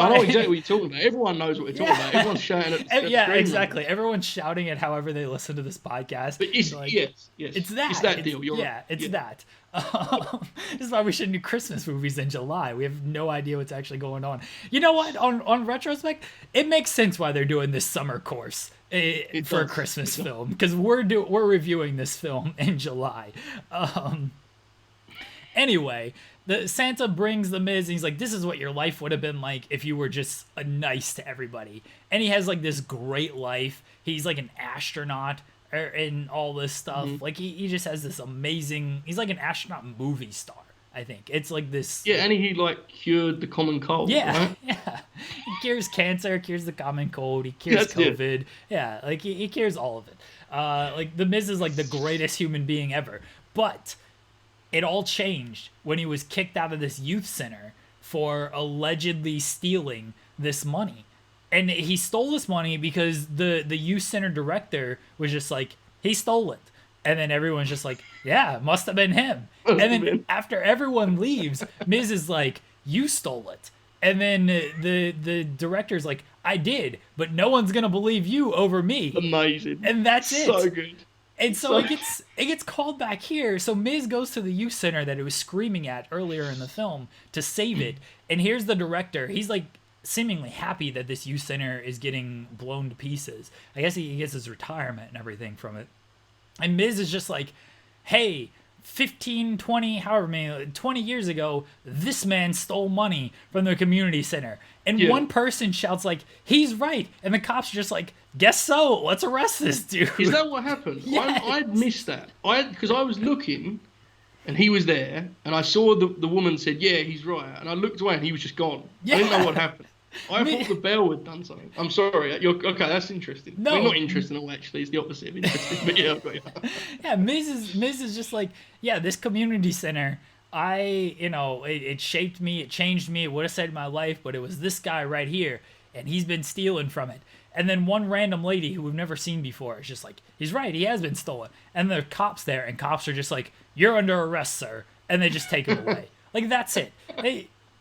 know exactly what you're talking about. Everyone knows what we're talking about. Everyone's shouting at yeah, exactly. Everyone's shouting it however they listen to this podcast. But it's, like, yes. It's that deal. You're right. It's that. This is why we shouldn't do Christmas movies in July. We have no idea what's actually going on. You know what? On retrospect, it makes sense why they're doing this summer course for a Christmas film, because we're reviewing this film in July. Anyway, the Santa brings the Miz, and he's like, this is what your life would have been like if you were just nice to everybody. And he has like this great life. He's like an astronaut and all this stuff. Mm-hmm. Like he just has this amazing, he's like an astronaut movie star I think it's like this. Yeah, and he like cured the common cold. Yeah, right? yeah. He cures cancer, cures the common cold, he cures COVID. It. Yeah, like he cures all of it. Like the Miz is like the greatest human being ever. But it all changed when he was kicked out of this youth center for allegedly stealing this money. And he stole this money because the youth center director was just like, he stole it. And then everyone's just like, yeah, it must have been him. And then after everyone leaves, Miz is like, you stole it. And then the director's like, I did, but no one's going to believe you over me. Amazing. And that's it. So good. And so it gets called back here. So Miz goes to the youth center that it was screaming at earlier in the film to save it. And here's the director. He's like seemingly happy that this youth center is getting blown to pieces. I guess he gets his retirement and everything from it. And Miz is just like, hey, 15, 20, however many, 20 years ago, this man stole money from the community center. And one person shouts like, he's right. And the cops are just like, guess so. Let's arrest this dude. Is that what happened? Yes. I'd missed that. Because I was looking and he was there and I saw the woman said, yeah, he's right. And I looked away and he was just gone. Yeah. I didn't know what happened. I thought the bell had done something. I'm sorry. Okay, that's interesting. No. We're not interesting at all, actually. It's the opposite of interesting. But yeah, I've got you. Yeah, Miz is just like, yeah, this community center, it shaped me, it changed me, it would have saved my life, but it was this guy right here, and he's been stealing from it. And then one random lady who we've never seen before is just like, he's right, he has been stolen. And there are cops there, and cops are just like, you're under arrest, sir. And they just take him away. Like, that's it.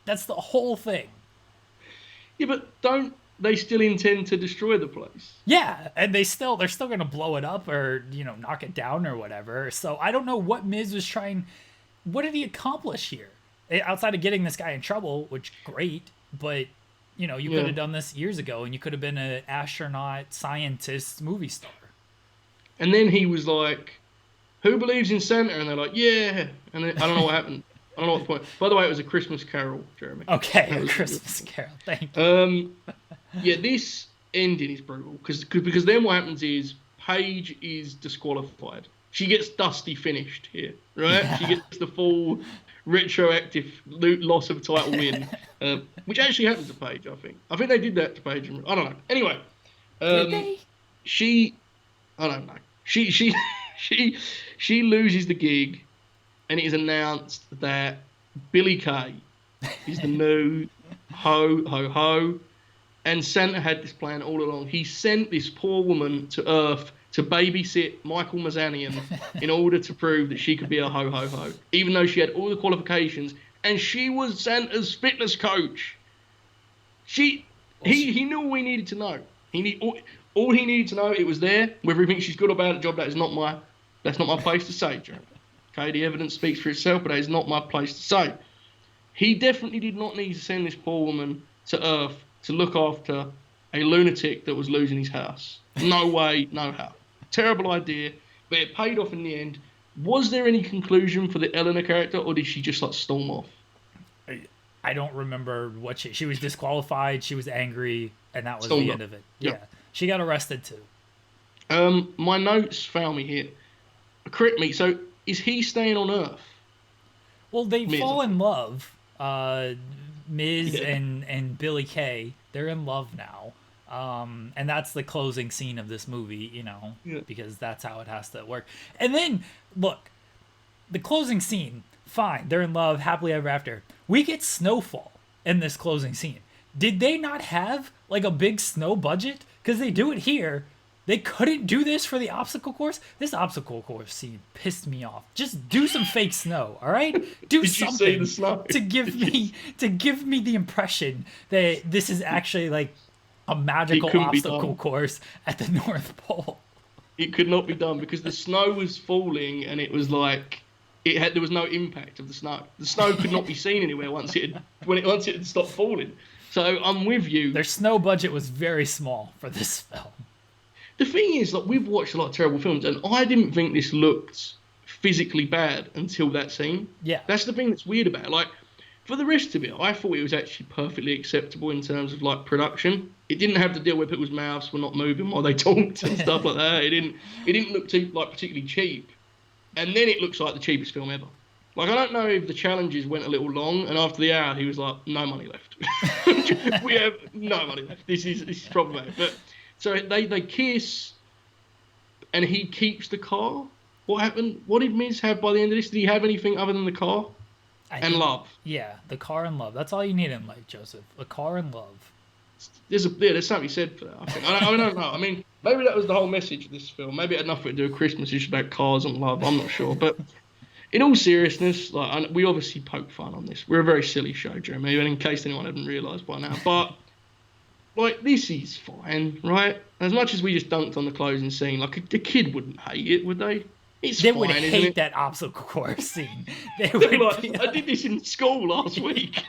That's the whole thing. Yeah, but don't they still intend to destroy the place? Yeah, and they're still going to blow it up or, knock it down or whatever. So I don't know what Miz was trying. What did he accomplish here? Outside of getting this guy in trouble, which, great, but, you could have done this years ago and you could have been an astronaut, scientist, movie star. And then he was like, who believes in Santa? And they're like, yeah. And then, I don't know what happened. I don't know what the point. By the way, it was A Christmas Carol, Jeremy. Okay, A Christmas Carol. Thank you. Yeah, this ending is brutal because then what happens is Paige is disqualified. She gets dusty finished here, right? Yeah. She gets the full retroactive loss of title win, which actually happened to Paige. I think they did that to Paige. I don't know. Anyway, did they? I don't know. She loses the gig. And it is announced that Billy Kay is the new ho. And Santa had this plan all along. He sent this poor woman to Earth to babysit Michael Mazanian in order to prove that she could be a ho, even though she had all the qualifications. And she was Santa's fitness coach. He knew all he needed to know. All he needed to know, it was there. Whether he thinks she's good or bad at the job, that's not my place to say, Jeremy. Okay, the evidence speaks for itself, but that is not my place to say. He definitely did not need to send this poor woman to Earth to look after a lunatic that was losing his house. No way, no how. Terrible idea, but it paid off in the end. Was there any conclusion for the Eleanor character, or did she just storm off? I don't remember what she was disqualified. She was angry, and that was the end of it. Yeah, she got arrested too. My notes fail me here. Correct me. So, is he staying on Earth? Well, they fall in love. Miz and Billy Kay, they're in love now. And that's the closing scene of this movie, because that's how it has to work. And then, look, the closing scene, fine, they're in love, happily ever after. We get snowfall in this closing scene. Did they not have, a big snow budget? Because they do it here. They couldn't do this for the obstacle course? This obstacle course scene pissed me off. Just do some fake snow, all right? Do something to give me the impression that this is actually a magical obstacle course at the North Pole. It could not be done because the snow was falling and it was there was no impact of the snow. The snow could not be seen anywhere once it had stopped falling. So I'm with you. Their snow budget was very small for this film. The thing is, we've watched a lot of terrible films, and I didn't think this looked physically bad until that scene. Yeah. That's the thing that's weird about it. For the rest of it, I thought it was actually perfectly acceptable in terms of, production. It didn't have to deal with people's mouths were not moving while they talked and stuff like that. It didn't look too, particularly cheap. And then it looks like the cheapest film ever. Like, I don't know if the challenges went a little long, and after the hour, he was like, no money left. We have no money left. This is problematic. But so they kiss, and he keeps the car. What happened? What did Miz have by the end of this? Did he have anything other than the car and love? Yeah, the car and love. That's all you need in life, Joseph. A car and love. There's something said for that, I think. I don't know. I mean, maybe that was the whole message of this film. Maybe it had nothing to do with Christmas. It's about cars and love. I'm not sure. But in all seriousness, like, we obviously poke fun on this. We're a very silly show, Jeremy, and in case anyone hadn't realised by now. But, like, this is fine, right? As much as we just dunked on the closing scene, like, a kid wouldn't hate it, would they? They would hate that obstacle course scene. They would like, I did this in school last week.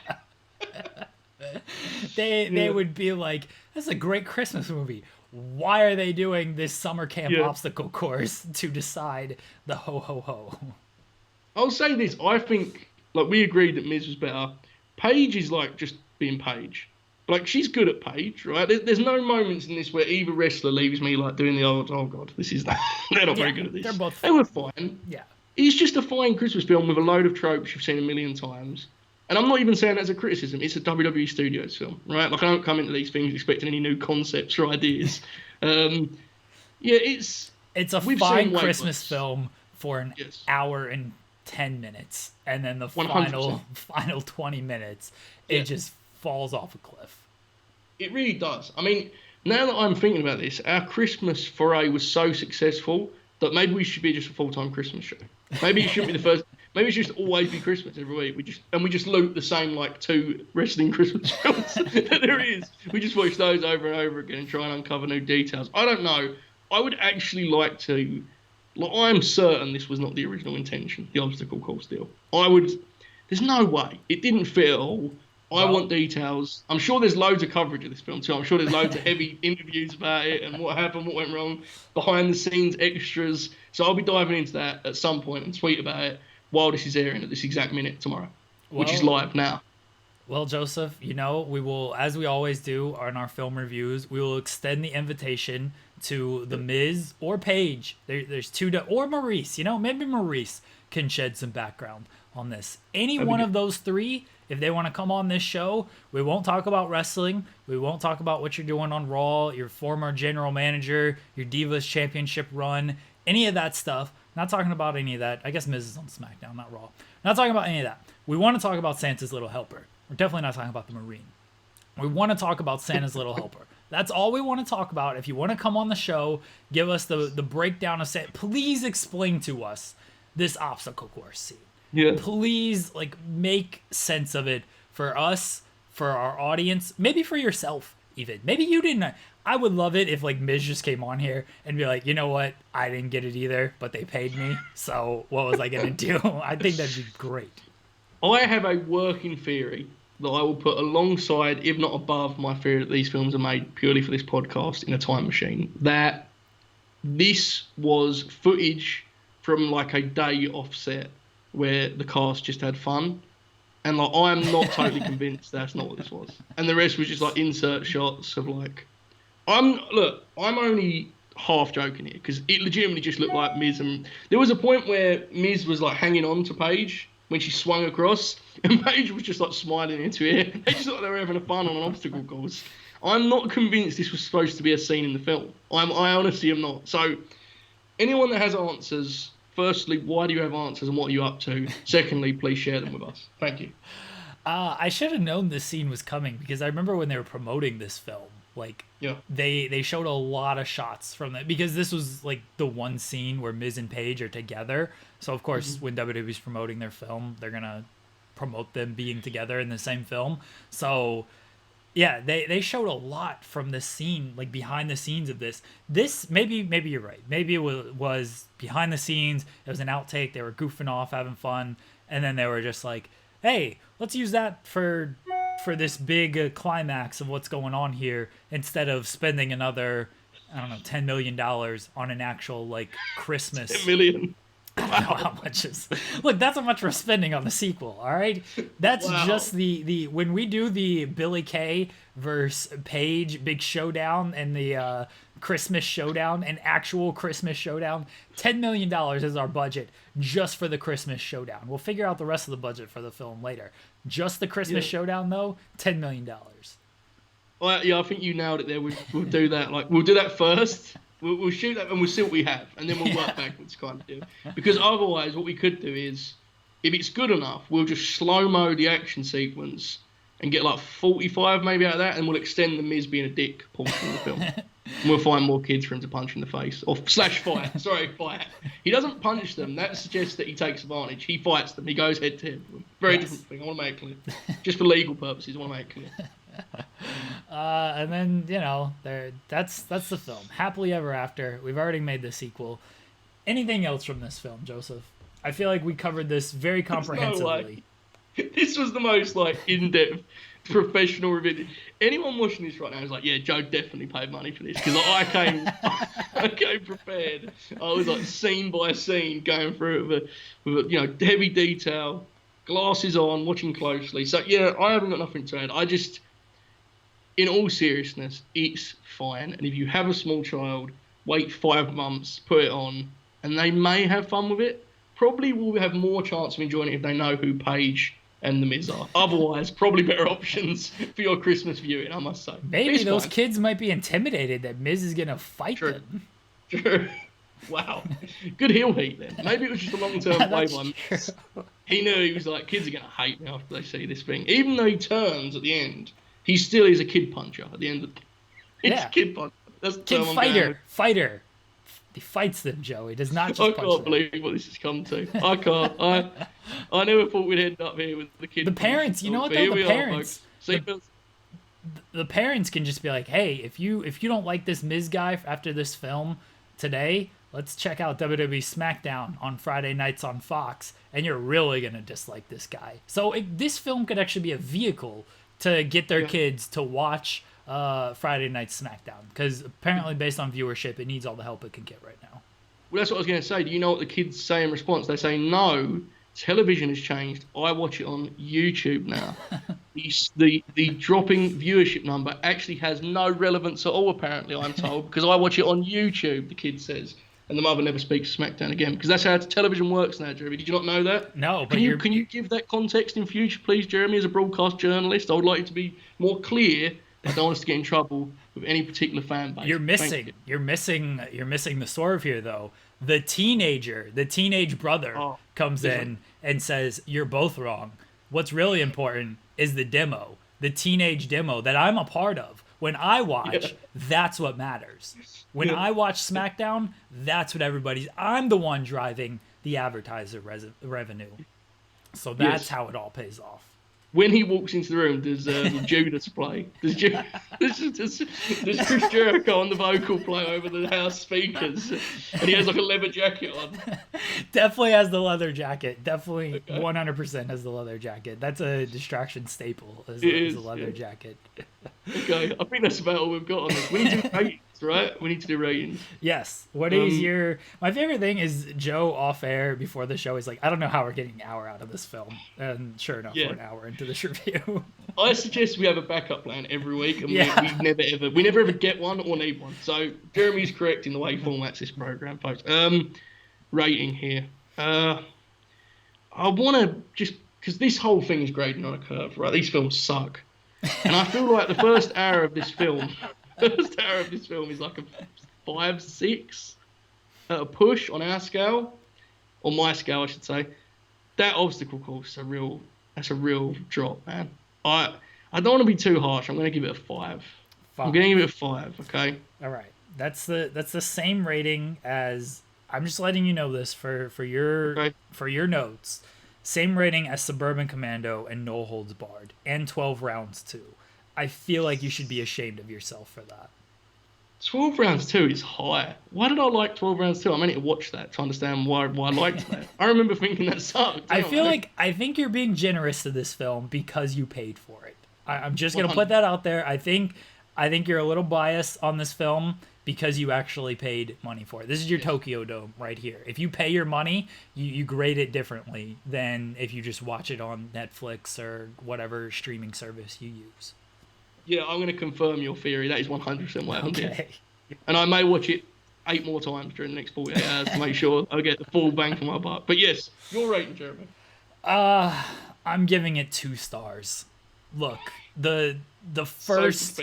They would be like, "That's a great Christmas movie. Why are they doing this summer camp obstacle course to decide the ho ho ho?" I'll say this: I think, like, we agreed that Miz was better. Paige is like just being Paige. Like, she's good at Paige, right? There's no moments in this where either wrestler leaves me like doing the old, oh god, this is that. They're not very good at this. They were fine. Yeah. It's just a fine Christmas film with a load of tropes you've seen a million times. And I'm not even saying that's a criticism. It's a WWE Studios film, right? Like, I don't come into these things expecting any new concepts or ideas. It's a fine Christmas film for an hour and 10 minutes, and then the 100%. final 20 minutes, it just falls off a cliff. It really does. I mean, now that I'm thinking about this, our Christmas foray was so successful that maybe we should be just a full-time Christmas show. Maybe it should be the first. Maybe it should just always be Christmas every week. We just loop the same, like, 2 wrestling Christmas films that there is. We just watch those over and over again and try and uncover new details. I don't know. I would actually like to. Like, I'm certain this was not the original intention, the obstacle course deal. There's no way. It didn't fit at all. I want details. I'm sure there's loads of coverage of this film too. I'm sure there's loads of heavy interviews about it and what happened, what went wrong, behind the scenes extras. So I'll be diving into that at some point and tweet about it while this is airing at this exact minute tomorrow, which is live now. Well, Joseph, we will, as we always do on our film reviews, we will extend the invitation to the Miz or Paige. There's two, or Maurice. Maybe Maurice can shed some background on this. Any one of those three, if they want to come on this show, we won't talk about wrestling. We won't talk about what you're doing on Raw, your former general manager, your Divas Championship run, any of that stuff. Not talking about any of that. I guess Miz is on SmackDown, not Raw. Not talking about any of that. We want to talk about Santa's Little Helper. We're definitely not talking about the Marine. We want to talk about Santa's Little Helper. That's all we want to talk about. If you want to come on the show, give us the breakdown of Santa. Please explain to us this obstacle course scene. Yeah. Please, make sense of it for us, for our audience, maybe for yourself even. Maybe you didn't. I would love it if, Miz just came on here and be like, you know what? I didn't get it either, but they paid me. So what was I going to do? I think that'd be great. I have a working theory that I will put alongside, if not above, my theory that these films are made purely for this podcast in a time machine. That this was footage from, a day offset where the cast just had fun. And, I'm not totally convinced that's not what this was. And the rest was just, insert shots of, I'm only half joking here, because it legitimately just looked like Miz and... There was a point where Miz was, hanging on to Paige when she swung across, and Paige was just, smiling into it. They just thought they were having fun on an obstacle course. I'm not convinced this was supposed to be a scene in the film. I honestly am not. So, anyone that has answers... Firstly, why do you have answers and what are you up to? Secondly, please share them with us. Thank you. I should have known this scene was coming, because I remember when they were promoting this film, they showed a lot of shots from it, because this was the one scene where Miz and Paige are together. So of course, when WWE's promoting their film, they're gonna promote them being together in the same film. So yeah, they showed a lot from this scene, behind the scenes of this. This, maybe you're right. Maybe it was behind the scenes. It was an outtake. They were goofing off, having fun. And then they were just like, hey, let's use that for this big climax of what's going on here, instead of spending another, I don't know, $10 million on an actual, Christmas. 10 million. I don't know how much is. Look, that's how much we're spending on the sequel. All right, that's just the when we do the Billy Kay versus Paige big showdown and the Christmas showdown, an actual Christmas showdown. $10 million is our budget just for the Christmas showdown. We'll figure out the rest of the budget for the film later. Just the Christmas showdown, though, $10 million. Well, yeah, I think you nailed it there. We'll do that. Like, we'll do that first. We'll shoot that and we'll see what we have, and then we'll work backwards, kind of deal. Because otherwise, what we could do is, if it's good enough, we'll just slow-mo the action sequence and get like 45 maybe out of that, and we'll extend the Miz being a dick portion of the film. And we'll find more kids for him to punch in the face. Or fight. Sorry, fight. He doesn't punch them. That suggests that he takes advantage. He fights them. He goes head to head. Very different thing. I want to make it clear. Just for legal purposes, I want to make it clear. And then, that's the film. Happily Ever After. We've already made the sequel. Anything else from this film, Joseph? I feel like we covered this very comprehensively. This was the most in-depth professional review. Anyone watching this right now is like, yeah, Joe definitely paid money for this, because I came prepared. I was scene by scene going through it with heavy detail, glasses on, watching closely. So yeah, I haven't got nothing to add. I just, in all seriousness, it's fine. And if you have a small child, wait 5 months, put it on, and they may have fun with it. Probably will have more chance of enjoying it if they know who Paige and the Miz are. Otherwise, probably better options for your Christmas viewing, I must say. Maybe those kids might be intimidated that Miz is going to fight them. True. Wow. Good heel heat then. Maybe it was just a long-term play by Miz. He knew, he was like, kids are going to hate me after they see this thing. Even though he turns at the end, he still is a kid puncher at the end of He's a kid puncher. That's the kid fighter. He fights them, Joe. He does not just punch them. I can't believe what this has come to. I can't. I never thought we'd end up here with the kid. The parents, you know what though? The parents. The parents can just be like, hey, if you don't like this Miz guy after this film today, let's check out WWE SmackDown on Friday nights on Fox, and you're really gonna dislike this guy. So this film could actually be a vehicle to get their kids to watch Friday Night SmackDown, because apparently based on viewership it needs all the help it can get right now. Well, that's what I was going to say. Do you know what the kids say in response? They say, no, television has changed. I watch it on YouTube now. the dropping viewership number actually has no relevance at all, apparently, I'm told, because I watch it on YouTube, the kid says. And the mother never speaks SmackDown again, because that's how television works now, Jeremy. Did you not know that? No, but can you give that context in future, please, Jeremy, as a broadcast journalist? I would like you to be more clear. I don't want us to get in trouble with any particular fan base. You're missing the swerve here, though. The teenage brother comes in and says, "You're both wrong. What's really important is the demo, the teenage demo that I'm a part of. When I watch, that's what matters. When I watch SmackDown, that's what I'm the one driving the advertiser revenue. So that's how it all pays off." When he walks into the room, does Judas play? Does Chris Jericho on the vocal play over the house speakers? And he has a leather jacket on. Definitely has the leather jacket. Definitely 100% has the leather jacket. That's a distraction staple, is a leather jacket. Okay, I think that's about all we've got on this. We need to do ratings, right? We need to do ratings. Yes. What is your... My favorite thing is Joe off air before the show is like, I don't know how we're getting an hour out of this film. And sure enough, we're an hour into this review. I suggest we have a backup plan every week, and we never ever get one or need one. So Jeremy's correct in the way he formats this program, folks. Rating here. I want to just... Because this whole thing is grading on a curve, right? These films suck. And I feel like the first hour of this film is like a 5-6 at a push on our scale, or my scale, I should say. That obstacle course that's a real drop, man. I don't want to be too harsh. I'm going to give it a 5. I'm going to give it a 5, okay? All right. That's the same rating as... I'm just letting you know this for your notes. Same rating as Suburban Commando and No Holds Barred, and 12 Rounds 2. I feel like you should be ashamed of yourself for that. 12 Rounds 2 is high. Why did I like 12 Rounds 2? I need to watch that to understand why I liked that. I remember thinking that sucked. I think you're being generous to this film because you paid for it. I'm just going to put that out there. I think you're a little biased on this film because you actually paid money for it. This is your Tokyo Dome right here. If you pay your money, you grade it differently than if you just watch it on Netflix or whatever streaming service you use. Yeah, I'm going to confirm your theory. That is 100% what happened here. And I may watch it 8 more times during the next 48 hours to make sure I get the full bang for my buck. But yes, your rating, Jeremy. I'm giving it 2 stars. Look, the first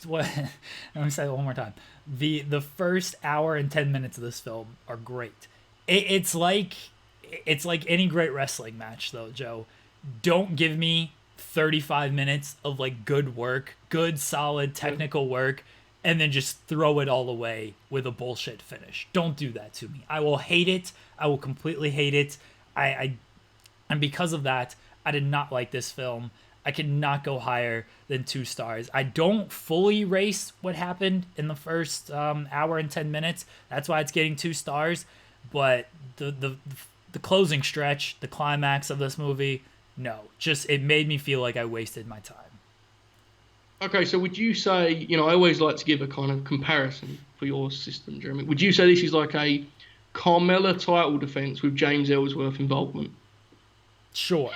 what let me say it one more time. The first hour and 10 minutes of this film are great. It's like any great wrestling match though, Joe. Don't give me 35 minutes of like good work, good solid technical work, and then just throw it all away with a bullshit finish. Don't do that to me. I will hate it. I will completely hate it. And because of that, I did not like this film. I cannot go higher than 2 stars. I don't fully erase what happened in the first hour and 10 minutes. That's why it's getting 2 stars. But the closing stretch, the climax of this movie, no. Just, it made me feel like I wasted my time. Okay, so would you say, I always like to give a kind of comparison for your system, Jeremy. Would you say this is like a Carmella title defense with James Ellsworth involvement? Sure.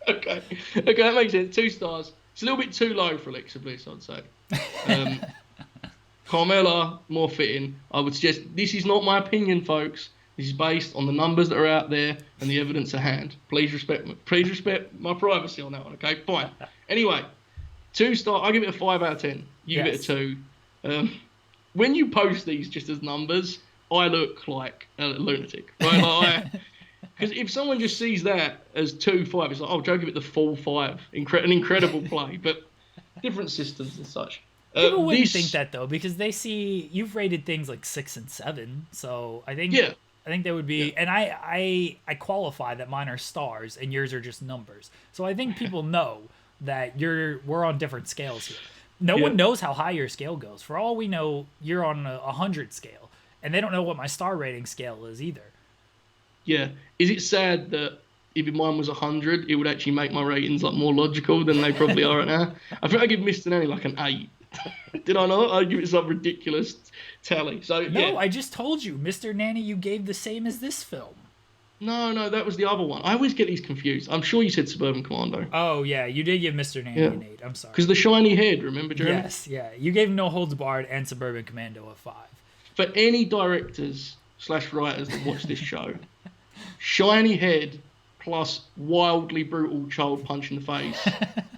Okay, that makes sense. 2 stars. It's a little bit too low for Alexa Bliss, I'd say. Carmella, more fitting. I would suggest, this is not my opinion, folks. This is based on the numbers that are out there and the evidence at hand. Please respect my privacy on that one, okay? Fine. Anyway, 2 stars. I'll give it a 5 out of 10. You give it a 2. When you post these just as numbers, I look like a lunatic, right? Because if someone just sees that as 2-5, it's like, oh, Joe, give it the full 5. An incredible play, but different systems and such. People wouldn't think that though, because they see you've rated things like 6 and 7, so I think they would be, and I qualify that mine are stars and yours are just numbers. So I think people know that we're on different scales here. No one knows how high your scale goes. For all we know, you're on a 100 scale, and they don't know what my star rating scale is either. Yeah. Is it sad that if mine was 100, it would actually make my ratings like more logical than they probably are right now? I think I give Mr. Nanny like an 8. Did I not? I give it some ridiculous tally. So no, I just told you, Mr. Nanny, you gave the same as this film. No, that was the other one. I always get these confused. I'm sure you said Suburban Commando. Oh yeah, you did give Mr. Nanny an 8. I'm sorry. Because the shiny head, remember, Jeremy? Yes, yeah. You gave No Holds Barred and Suburban Commando a 5. For any directors/writers that watch this show, shiny head plus wildly brutal child punch in the face,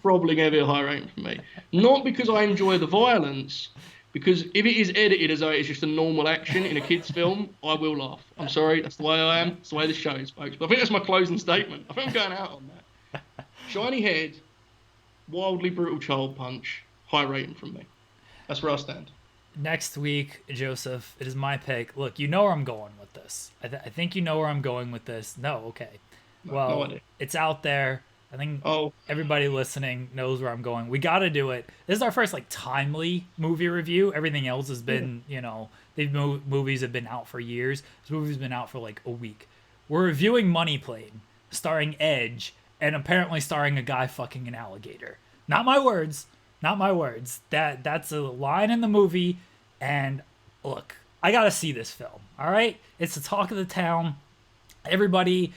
probably going to be a high rating for me. Not because I enjoy the violence, because if it is edited as though it's just a normal action in a kid's film, I will laugh. I'm sorry, that's the way I am. That's the way this show is, folks. But I think that's my closing statement. I think I'm going out on that. Shiny head, wildly brutal child punch, high rating from me. That's where I stand. Next week, Joseph, it is my pick. Look, you know where I'm going with this. I think you know where I'm going with this. No, okay. Well, no, it's out there. I think everybody listening knows where I'm going. We got to do it. This is our first timely movie review. Everything else has been, movies have been out for years. This movie's been out for a week. We're reviewing Money Plane, starring Edge, and apparently starring a guy fucking an alligator. Not my words. Not my words. That's a line in the movie. And look, I got to see this film. All right? It's the talk of the town. Everybody's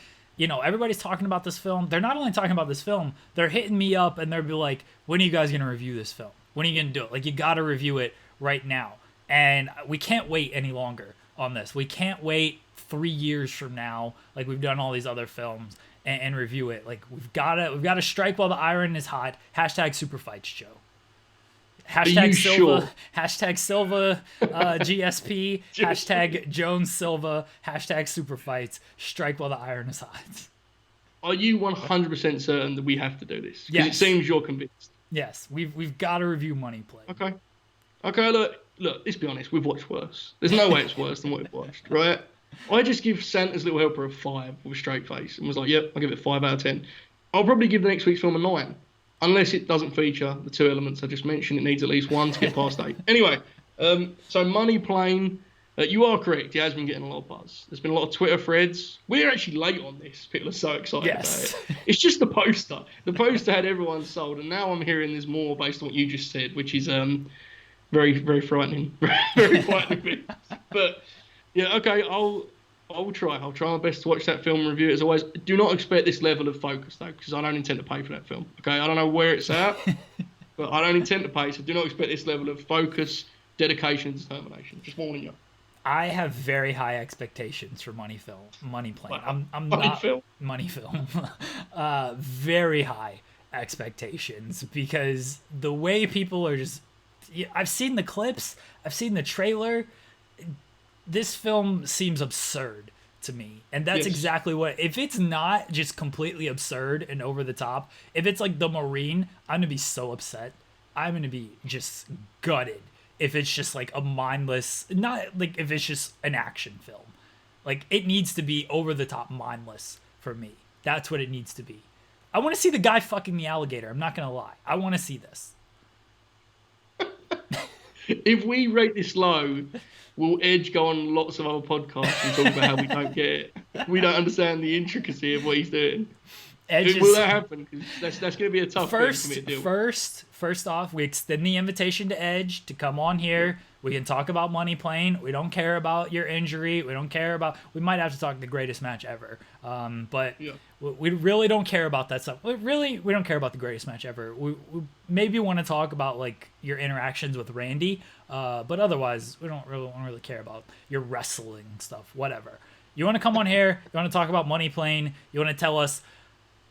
talking about this film. They're not only talking about this film, they're hitting me up and they'll be like, when are you guys going to review this film? When are you going to do it? You got to review it right now. And we can't wait any longer on this. We can't wait 3 years from now, like we've done all these other films, and review it. We've got to strike while the iron is hot. Hashtag Super Fights, Joe. Hashtag Silva. Sure? Hashtag Silva GSP. Hashtag Jones Silva. Hashtag Super Fights. Strike while the iron is hot. Are you 100% certain that we have to do this? Because it seems you're convinced. Yes, we've got to review Money Plane. Okay. Look. Let's be honest. We've watched worse. There's no way it's worse than what we've watched, right? I just give Santa's Little Helper a 5 with a straight face and was like, yep, I'll give it 5 out of 10. I'll probably give the next week's film a 9. Unless it doesn't feature the 2 elements I just mentioned. It needs at least 1 to get past 8. Anyway, so Money Plane, You are correct. He has been getting a lot of buzz. There's been a lot of Twitter threads. We're actually late on this. People are so excited about it. It's just the poster. The poster had everyone sold, and now I'm hearing there's more based on what you just said, which is very, very frightening. Very frightening. But yeah, okay, I will try. I'll try my best to watch that film and review it as always. Do not expect this level of focus though, because I don't intend to pay for that film. Okay, I don't know where it's at, but I don't intend to pay, so do not expect this level of focus, dedication, and determination. Just warning you. I have very high expectations for Money Plane. I'm Money not film. Money Film. Very high expectations because the way people are just. I've seen the clips. I've seen the trailer. This film seems absurd to me, and that's exactly what. If it's not just completely absurd and over the top, if it's like The Marine, I'm gonna be so upset. I'm gonna be just gutted. If it's just like a mindless, not like if it's just an action film. Like it needs to be over the top mindless for me. That's what it needs to be. I want to see the guy fucking the alligator. I'm not going to lie. I want to see this. If we rate this low, will Edge go on lots of other podcasts and talk about how we don't get it? We don't understand the intricacy of what he's doing. Will that happen? Because that's going to be a tough thing for me to deal with. First off, we extend the invitation to Edge to come on here. We can talk about Money Plane. We don't care about your injury. We don't care about... We might have to talk the greatest match ever. But we really don't care about that stuff. We don't care about the greatest match ever. We maybe want to talk about like your interactions with Randy. But otherwise, we don't really care about your wrestling stuff. Whatever. You want to come on here. You want to talk about Money Plane. You want to tell us...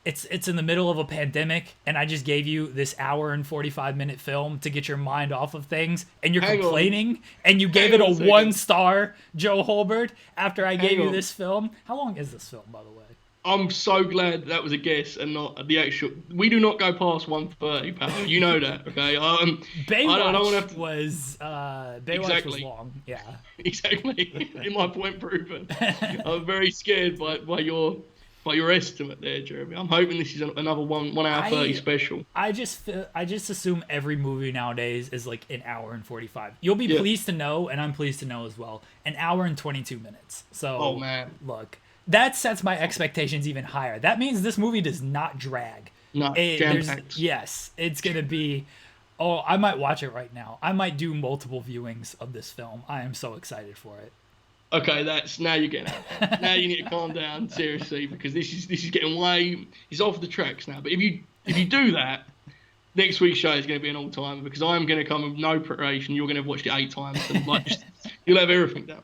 It's in the middle of a pandemic, and I just gave you this hour and 45-minute film to get your mind off of things, and you're complaining, and you gave it a 1-star, Joe Hulbert, after I gave you this film. How long is this film, by the way? I'm so glad that was a guess and not the actual... We do not go past 1:30, pal. You know that, okay? Baywatch was long. Yeah. Exactly. In my point proven. I'm very scared by your estimate there, Jeremy. I'm hoping this is another 1 hour 30 special. I just assume every movie nowadays is like an hour and 45. You'll be pleased to know, and I'm pleased to know as well, an hour and 22 minutes. So, look, that sets my expectations even higher. That means this movie does not drag. No, jam-packed. Yes, it's going to be... Oh, I might watch it right now. I might do multiple viewings of this film. I am so excited for it. Okay, now you're getting out. Now you need to calm down, seriously, because this is getting way... It's off the tracks now. But if you do that, next week's show is going to be an all-timer, because I'm going to come with no preparation. You're going to have watched it 8 times, and you'll have everything down.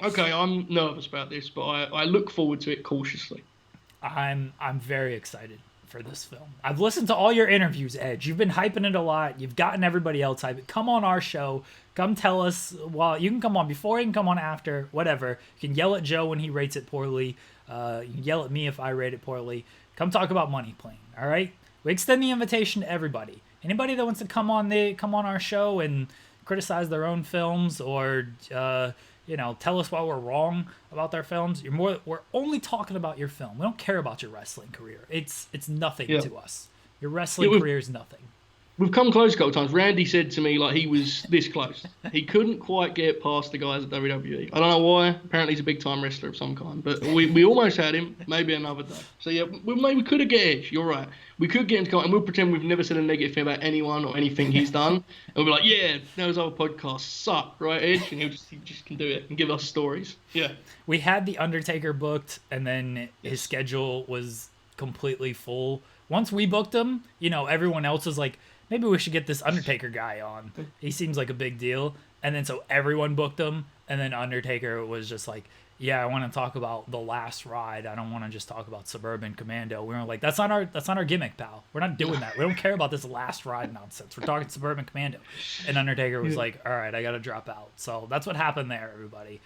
Okay, I'm nervous about this, but I look forward to it cautiously. I'm very excited for this film. I've listened to all your interviews, Edge. You've been hyping it a lot. You've gotten everybody else hyped. Come on our show. Come tell us. Well, you can come on before, you can come on after, whatever. You can yell at Joe when he rates it poorly. You can yell at me if I rate it poorly. Come talk about Money Plane, all right? We extend the invitation to everybody. Anybody that wants to come on our show and criticize their own films or tell us why we're wrong about their films. We're only talking about your film. We don't care about your wrestling career. It's nothing to us. Your wrestling career is nothing. We've come close a couple of times. Randy said to me, like, he was this close. He couldn't quite get past the guys at WWE. I don't know why. Apparently he's a big-time wrestler of some kind. But we almost had him. Maybe another day. So, yeah, we could have get Edge. You're right. We could get him to come, and we'll pretend we've never said a negative thing about anyone or anything he's done. And we'll be like, yeah, those other podcasts suck, right, Edge? And he just can do it and give us stories. Yeah. We had The Undertaker booked, and then his schedule was completely full. Once we booked him, everyone else was like, maybe we should get this Undertaker guy on. He seems like a big deal. And then so everyone booked him. And then Undertaker was just like, yeah, I want to talk about The Last Ride. I don't want to just talk about Suburban Commando. We were like, that's not our gimmick, pal. We're not doing that. We don't care about this Last Ride nonsense. We're talking Suburban Commando. And Undertaker was like, all right, I got to drop out. So that's what happened there, everybody.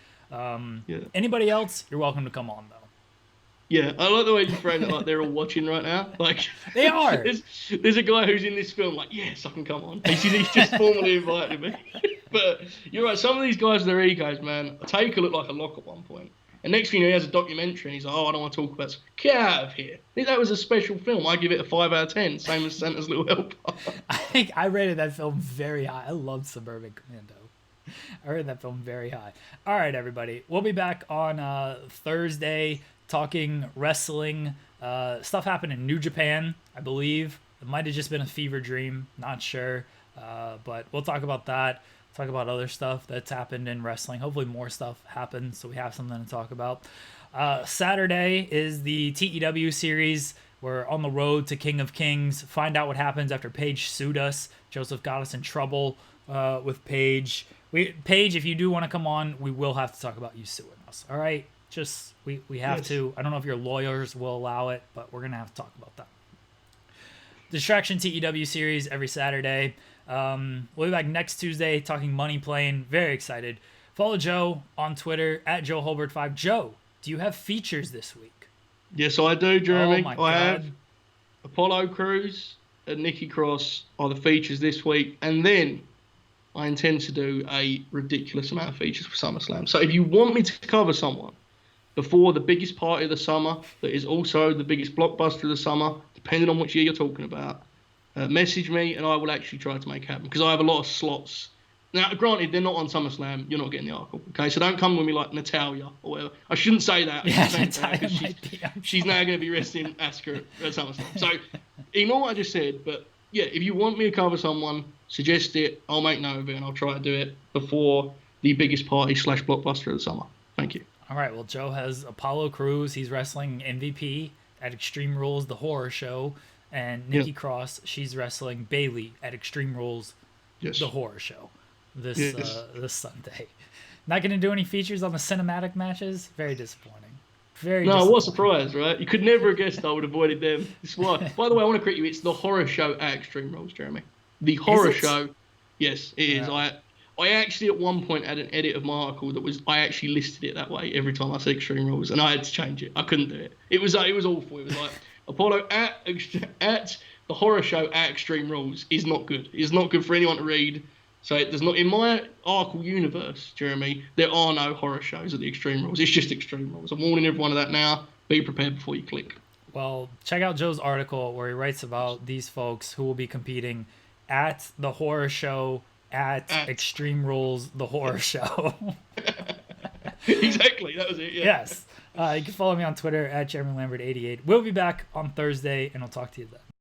Anybody else, you're welcome to come on, though. Yeah, I like the way you frame it, like they're all watching right now. Like they are. There's a guy who's in this film, like, yes, I can come on. He's just formally invited me. But you're right, some of these guys, their egos, man. Taker looked like a lock at one point. And next thing you know, he has a documentary, and he's like, oh, I don't want to talk about this. Get out of here. I think that was a special film. I give it a 5 out of 10, same as Santa's Little Helper. I think I rated that film very high. I loved Suburban Commando. I heard that film very high. All right, everybody. We'll be back on Thursday talking wrestling. Stuff happened in New Japan, I believe. It might have just been a fever dream. Not sure. But we'll talk about that. Talk about other stuff that's happened in wrestling. Hopefully more stuff happens so we have something to talk about. Saturday is the TEW series. We're on the road to King of Kings. Find out what happens after Paige sued us. Joseph got us in trouble with Paige. Paige, if you do want to come on, we will have to talk about you suing us. All right? Just, we have to. I don't know if your lawyers will allow it, but we're going to have to talk about that. Distraction TEW series every Saturday. We'll be back next Tuesday talking money playing. Very excited. Follow Joe on Twitter at JoeHulbert5. Joe, do you have features this week? Yes, I do, Jeremy. Oh my God. I have Apollo Crews and Nikki Cross are the features this week. And then I intend to do a ridiculous amount of features for SummerSlam. So if you want me to cover someone before the biggest party of the summer, that is also the biggest blockbuster of the summer, depending on which year you're talking about, message me and I will actually try to make it happen because I have a lot of slots. Now, granted, they're not on SummerSlam. You're not getting the article, okay? So don't come with me like Natalia or whatever. I shouldn't say that. Yeah, Natalia she's now going to be wrestling Asuka at SummerSlam. So ignore what I just said. But, yeah, if you want me to cover someone, suggest it. I'll make note of it and I'll try to do it before the biggest party / blockbuster of the summer. Thank you. All right. Well, Joe has Apollo Crews. He's wrestling MVP at Extreme Rules, the horror show. And Nikki Cross, she's wrestling Bayley at Extreme Rules, the horror show. This Sunday. Not going to do any features on the cinematic matches. Very disappointing. No, what a surprise, right? You could never have guessed I would have avoided them. It's why. By the way, I want to correct you. It's the horror show at Extreme Rules, Jeremy. The horror show. Yes, it is. I actually at one point had an edit of my article that was I actually listed it that way every time I said Extreme Rules, and I had to change it. I couldn't do it. It was awful. It was like Apollo at the horror show at Extreme Rules is not good. It's not good for anyone to read. So it does not, in my article universe, Jeremy, there are no horror shows at the Extreme Rules. It's just Extreme Rules. I'm warning everyone of that now. Be prepared before you click. Well, check out Joe's article where he writes about these folks who will be competing at the horror show at Extreme Rules, the horror show. Exactly. That was it. Yeah. Yes. You can follow me on Twitter at Jeremy Lambert 88. We'll be back on Thursday, and I'll talk to you then.